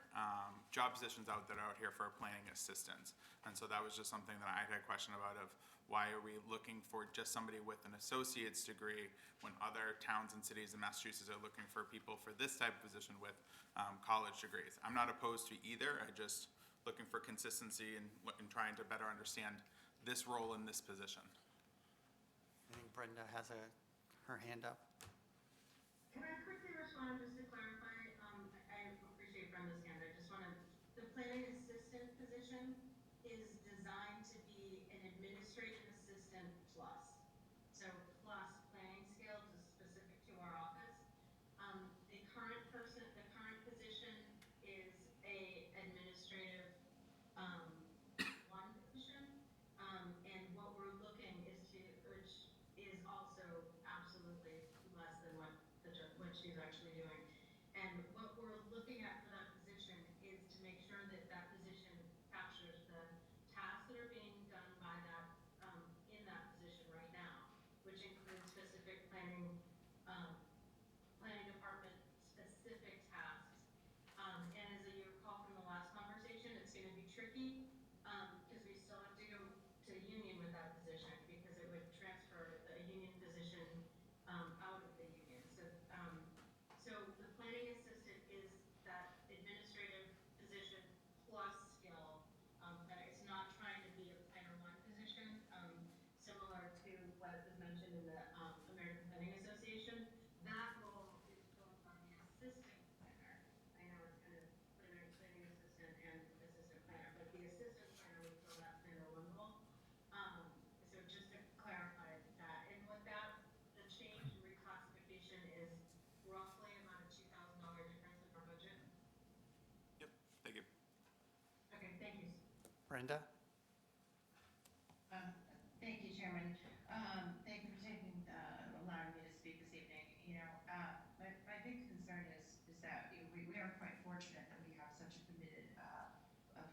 job positions out here for planning assistants. And so that was just something that I had a question about of why are we looking for just somebody with an associate's degree when other towns and cities in Massachusetts are looking for people for this type of position with college degrees. I'm not opposed to either. I just looking for consistency and trying to better understand this role in this position. I think Brenda has her hand up. Can I quickly respond just to clarify? I appreciate Brenda's hand. I just want to, the planning assistant position is designed to be an administrative assistant plus. So plus planning skills is specific to our office. The current position is a administrative one position. And what we're looking is which is also absolutely less than what she's actually doing. And what we're looking at for that position is to make sure that that position captures the tasks that are being done by that, in that position right now, which includes specific planning department specific tasks. And as you recall from the last conversation, it's going to be tricky because we still have to go to union with that position because it would transfer the union position out of the union. So the planning assistant is that administrative position plus skill. That it's not trying to be a planner one position, similar to what was mentioned in the American Planning Association. That role is filled by the assistant planner. I know it's kind of planning assistant and assistant planner, but the assistant planner would fill that planner one role. So just to clarify that, and with that, the change in reclassification is roughly about a $2,000 difference in our budget. Yep, thank you. Okay, thank you. Brenda? Thank you, Chairman. Thank you for allowing me to speak this evening. My big concern is that we are quite fortunate that we have such a committed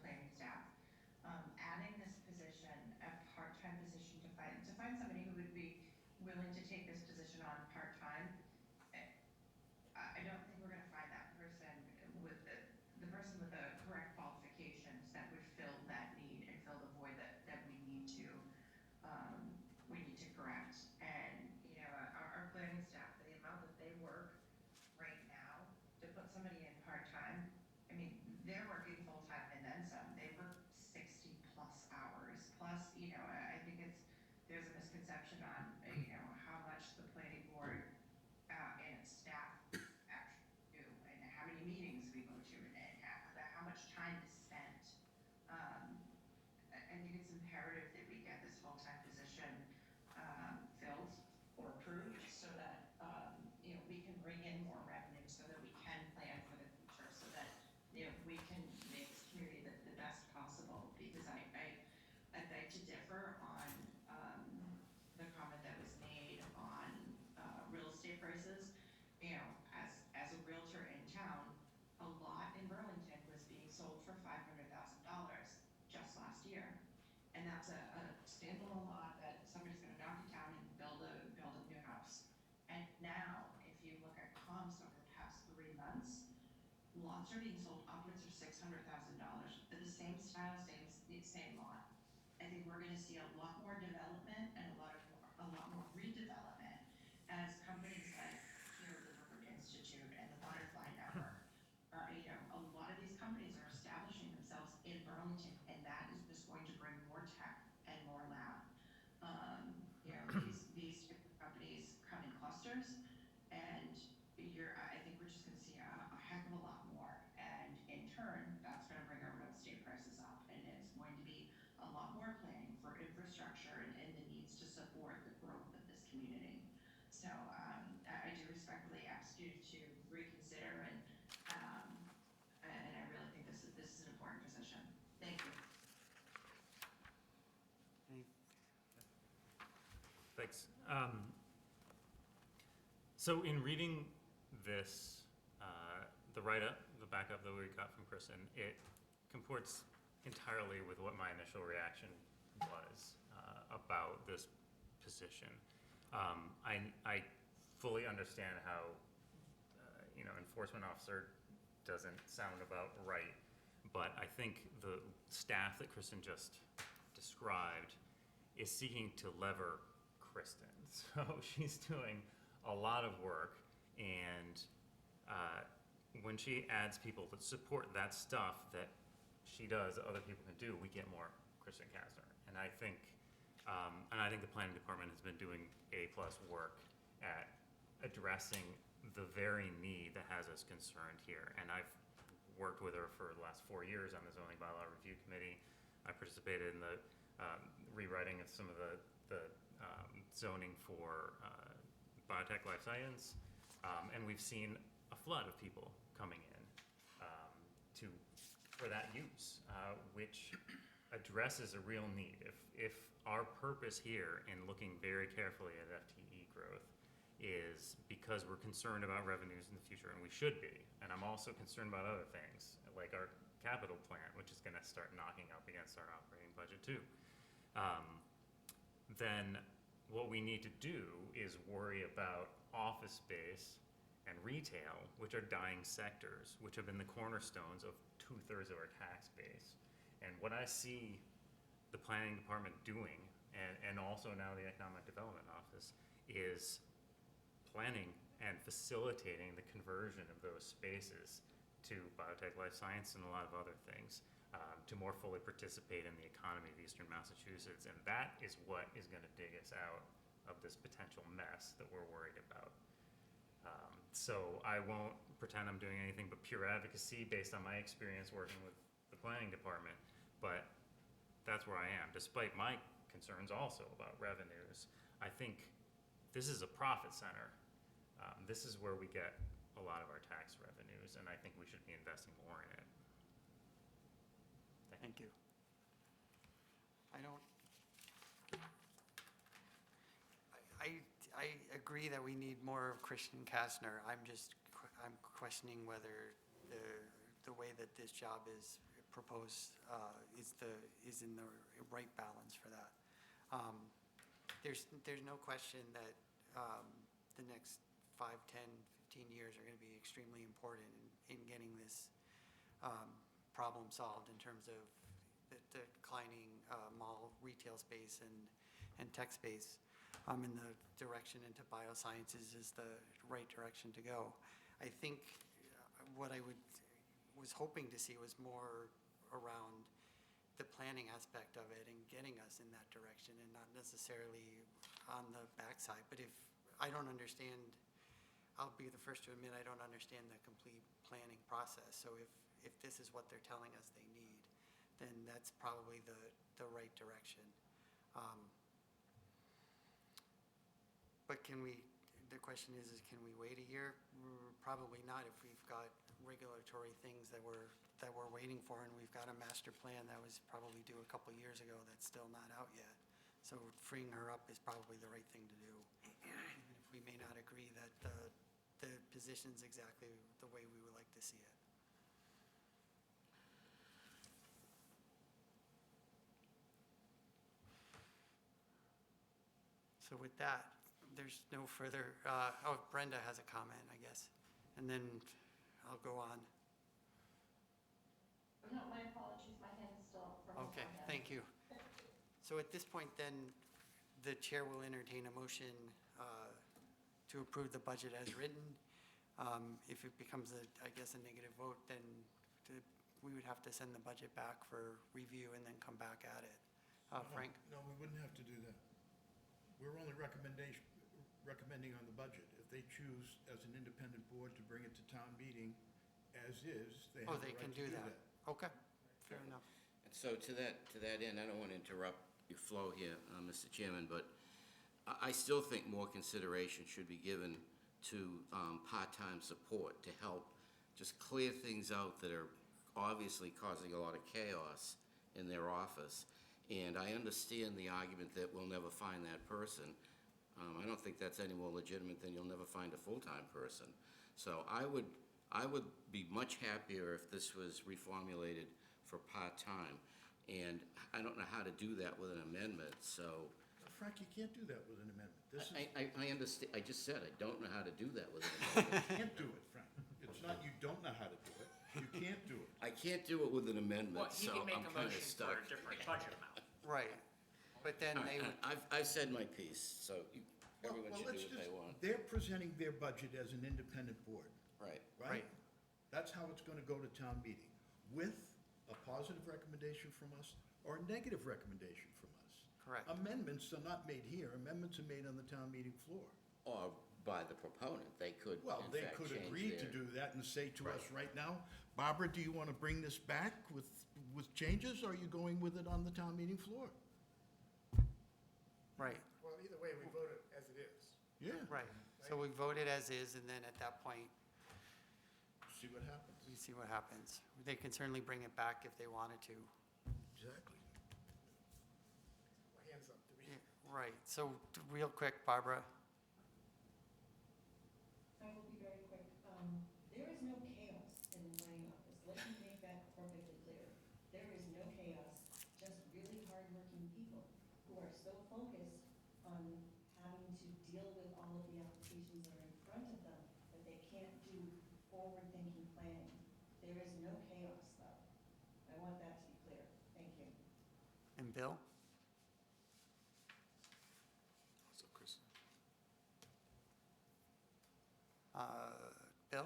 planning staff. Adding this position, a part-time position, to find somebody who would be willing to take this position on part-time, I don't think we're going to find that person with the person with the correct qualifications that would fill that need and fill the void that we need to correct. And our planning staff, the amount that they work right now to put somebody in part-time, I mean, they're working full-time and then some. They work 60 plus hours. Plus, I think there's a misconception on how much the planning board and its staff actually do and how many meetings we go to and how much time is spent. I think it's imperative that we get this full-time position filled or approved so that we can bring in more revenue, so that we can plan for the future, so that we can make this community the best possible. Because I beg to differ on lots are being sold upwards of $600,000 for the same style, same lot. I think we're gonna see a lot more development and a lot more redevelopment as companies like, the Bird Institute and the Butterfly Network. A lot of these companies are establishing themselves in Burlington, and that is just going to bring more tech and more lab. These type of companies come in clusters, and I think we're just gonna see a heck of a lot more. And in turn, that's gonna bring our real estate prices up, and it's going to be a lot more planning for infrastructure and the needs to support the growth of this community. So I do respectfully ask you to reconsider, and I really think this is an important position. Thank you. Thanks. So in reading this, the write-up, the backup that we got from Kristen, it comports entirely with what my initial reaction was about this position. I fully understand how, enforcement officer doesn't sound about right, but I think the staff that Kristen just described is seeking to lever Kristen. So she's doing a lot of work, and when she adds people that support that stuff that she does that other people can do, we get more Kristen Kastner. And I think the planning department has been doing A+ work at addressing the very need that has us concerned here. And I've worked with her for the last 4 years on the zoning bylaw review committee. I participated in the rewriting of some of the zoning for biotech life science, and we've seen a flood of people coming in for that use, which addresses a real need. If our purpose here in looking very carefully at FTE growth is because we're concerned about revenues in the future, and we should be, and I'm also concerned about other things, like our capital plan, which is gonna start knocking up against our operating budget too, then what we need to do is worry about office space and retail, which are dying sectors, which have been the cornerstones of 2/3 of our tax base. And what I see the planning department doing, and also now the economic development office, is planning and facilitating the conversion of those spaces to biotech life science and a lot of other things, to more fully participate in the economy of Eastern Massachusetts. And that is what is going to dig us out of this potential mess that we're worried about. So I won't pretend I'm doing anything but pure advocacy based on my experience working with the planning department, but that's where I am, despite my concerns also about revenues. I think this is a profit center. This is where we get a lot of our tax revenues, and I think we should be investing more in it. Thank you. I agree that we need more of Christian Kastner. I'm questioning whether the way that this job is proposed is in the right balance for that. There's no question that the next 5, 10, 15 years are going to be extremely important in getting this problem solved in terms of the declining mall retail space and tech space. In the direction into biosciences is the right direction to go. I think what I was hoping to see was more around the planning aspect of it and getting us in that direction, and not necessarily on the backside. But if I don't understand, I'll be the first to admit I don't understand the complete planning process. So if this is what they're telling us they need, then that's probably the right direction. But the question is can we wait a year? Probably not if we've got regulatory things that we're waiting for, and we've got a master plan that was probably due a couple years ago that's still not out yet. So freeing her up is probably the right thing to do, even if we may not agree that the position's exactly the way we would like to see it. So with that, there's no further, Brenda has a comment, I guess, and then I'll go on. No, my apologies, my hand is still up for my Okay, forehead. thank you. So at this point then, the chair will entertain a motion to approve the budget as written. If it becomes I guess, a negative vote, then we would have to send the budget back for review and then come back at it. Frank? No, we wouldn't have to do that. We're only recommending on the budget. If they choose as an independent board to bring it to town meeting as is, they have Oh, the they right can to do that. Okay, fair enough. And so to that end, I don't want to interrupt your flow here, Mr. Chairman, but I still think more consideration should be given to part-time support to help just clear things out that are obviously causing a lot of chaos in their office. And I understand the argument that we'll never find that person. I don't think that's any more legitimate than you'll never find a full-time person. So I would be much happier if this was reformulated for part-time. And I don't know how to do that with an amendment, so. Frank, you can't do that with an amendment. This is, I understand, I just said I don't know how to do that with an amendment. you can't do it, Frank. It's not you don't know how to do it. You can't do it. I can't do it with an amendment, Well, he so can make I'm a kind of motion for stuck. a different budget amount. Right, but then All they right, would, I've said my piece, so everyone Well, should let's do what they want. They're presenting their budget as an independent board, Right. right? Right. That's how it's gonna go to town meeting, with a positive recommendation from us or a negative recommendation from us. correct. Amendments are not made here, amendments are made on the town meeting floor. Or by the proponent, they could, Well, in they fact, could change agree to their- do that and say to us right now, Barbara, do you wanna bring this back with changes, or are you going with it on the town meeting floor? Right, Well, either way, we voted as it is. Yeah. right. So we voted as is, and then at that point, See what happens. we see what happens. They can certainly bring it back if they wanted to. Exactly. My hand's up. Do we? Yeah, right, so real quick, Barbara, I will be very quick. There is no chaos in the planning office. Let me make that perfectly clear. There is no chaos, just really hardworking people who are so focused on having to deal with all of the applications that are in front of them that they can't do forward-thinking planning. There is no chaos, though. I want that to be clear. Thank you. and Bill? So, Chris. Bill?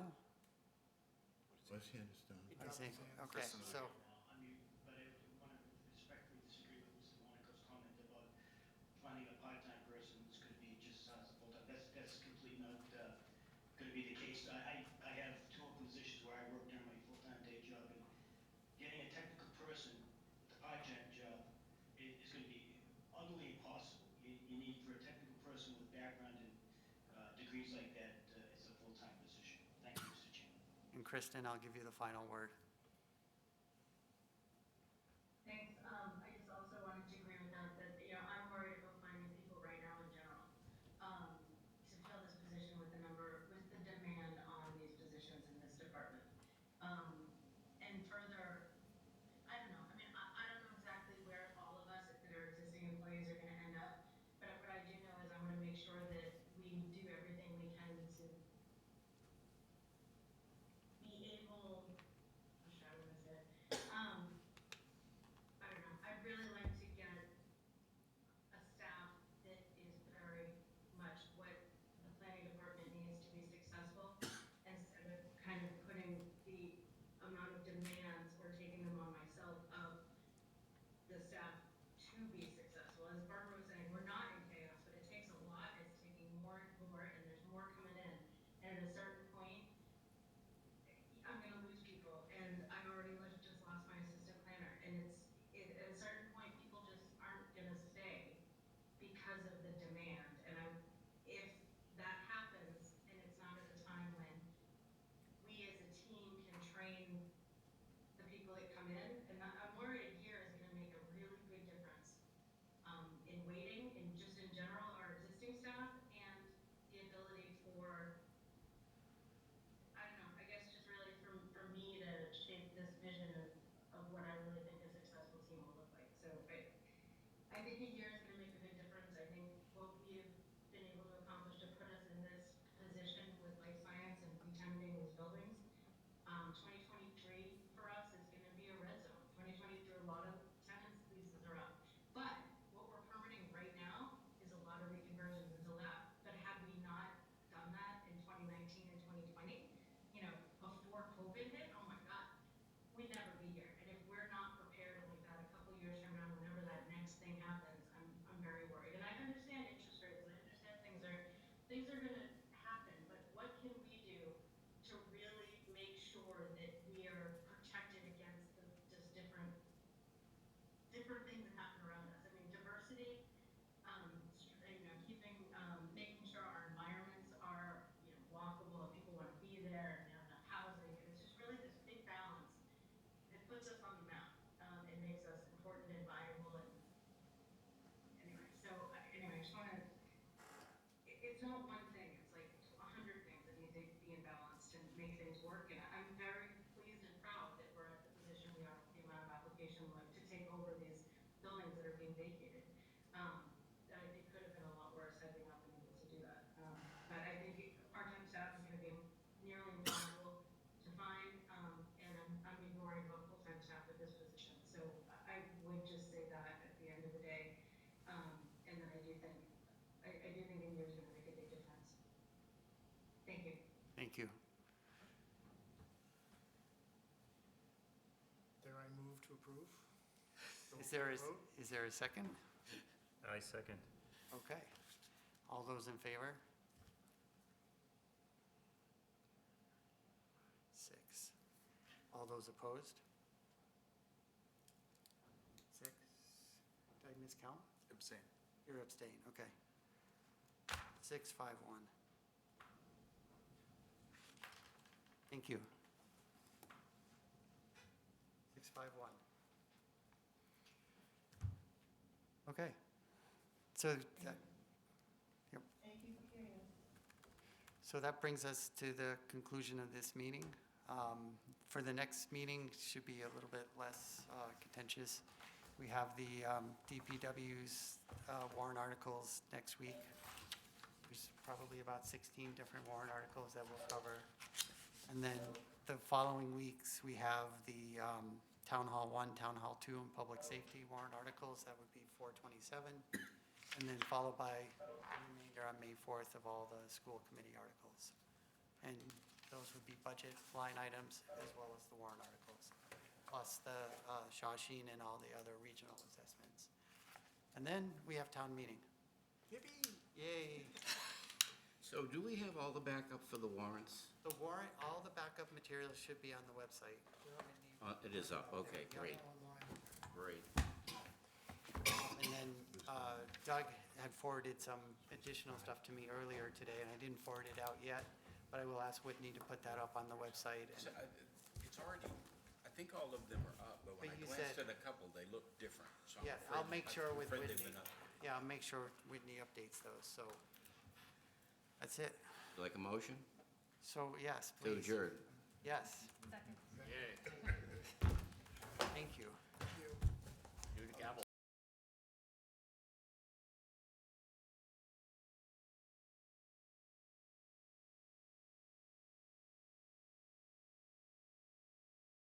His hand is down. I see, okay, so, I mean, but I want to respectfully disagree with Mr. Monaco's comment about finding a part-time person who's going to be just as a full-time. That's completely not going to be the case. I have two open positions where I work during my full-time day job, and getting a technical person with a part-time job is going to be utterly impossible. You need, for a technical person with background in degrees like that, it's a full-time position. Thank you, Mr. Chairman. and Kristen, I'll give you the final word. Thanks. I just also wanted to agree with that, I'm worried about finding people right now in general, to fill this position with with the demand on these positions in this department. And further, I don't know, I mean, I don't know exactly where all of us that are existing employees are gonna end up, but what I do know is I wanna make sure that we do everything we can to be able, gosh, I don't wanna say it, I don't know, I'd really like to get a staff that is very much what the planning department needs to be successful, instead of kind of putting the amount of demands or taking them on myself of the staff to be successful. As Barbara was saying, we're not in chaos, but it takes a lot, it's taking more and more, and there's more coming in. And at a certain point, I'm gonna lose people, and I've already just lost my assistant planner, and at a certain point, people just aren't gonna stay because of the demand, and if that happens, and it's not at the time when we as a team can train the people that come in, and I'm worried a year is gonna make a really big difference, in waiting, and just in general, our existing staff, and the ability for, I don't know, I guess just really for me to shape this vision of what I really think a successful team will look like. So I think a year is gonna make a big difference. I think what we have been able to accomplish to put us in this position with life science and re-tenanting these buildings, 2023 for us is gonna be a red not one thing, it's like 100 things that need to be in balance to make things work. And I'm very pleased and proud that we're at the position we are with the amount of application like to take over these buildings that are being vacated. It could have been a lot worse had we not been able to do that. But I think part-time staff is going to be nearly impossible to find, and I'm even worried about full-time staff at this position. So I would just say that at the end of the day, and then I do think a year is going to make a big difference. Thank you. Thank you. There I move to approve. So Is there vote. is there a second? I second. Okay. All those in favor? 6. All those opposed? 6. Did I miscount? Abstain. You're abstain, okay. 6, 5, 1. Thank you. 6, 5, 1. Okay. So, yep. Thank you for hearing us. So that brings us to the conclusion of this meeting. For the next meeting, should be a little bit less contentious. We have the DPW's warrant articles next week. There's probably about 16 different warrant articles that we'll cover. And then the following weeks, we have the Town Hall 1, Town Hall 2, and Public Safety warrant articles. That would be 427. And then followed by the remainder on May 4th of all the school committee articles. And those would be budget line items as well as the warrant articles, plus the Shawshene and all the other regional assessments. And then we have town meeting. Yippee! Yay. So do we have all the backup for the warrants? The warrant, all the backup materials should be on the website. It is up, okay, great, great. And then Doug had forwarded some additional stuff to me earlier today, and I didn't forward it out yet, but I will ask Whitney to put that up on the website. So, it's already, I think all of them are up, but when I But you glanced said- at a couple, they look different. So I'm Yeah, afraid- I'll make sure I'm with afraid they've Whitney. been up. Yeah, I'll make sure Whitney updates those, so that's it. Like a motion? So, yes, To please. adjourn. Yes, Second. thank you.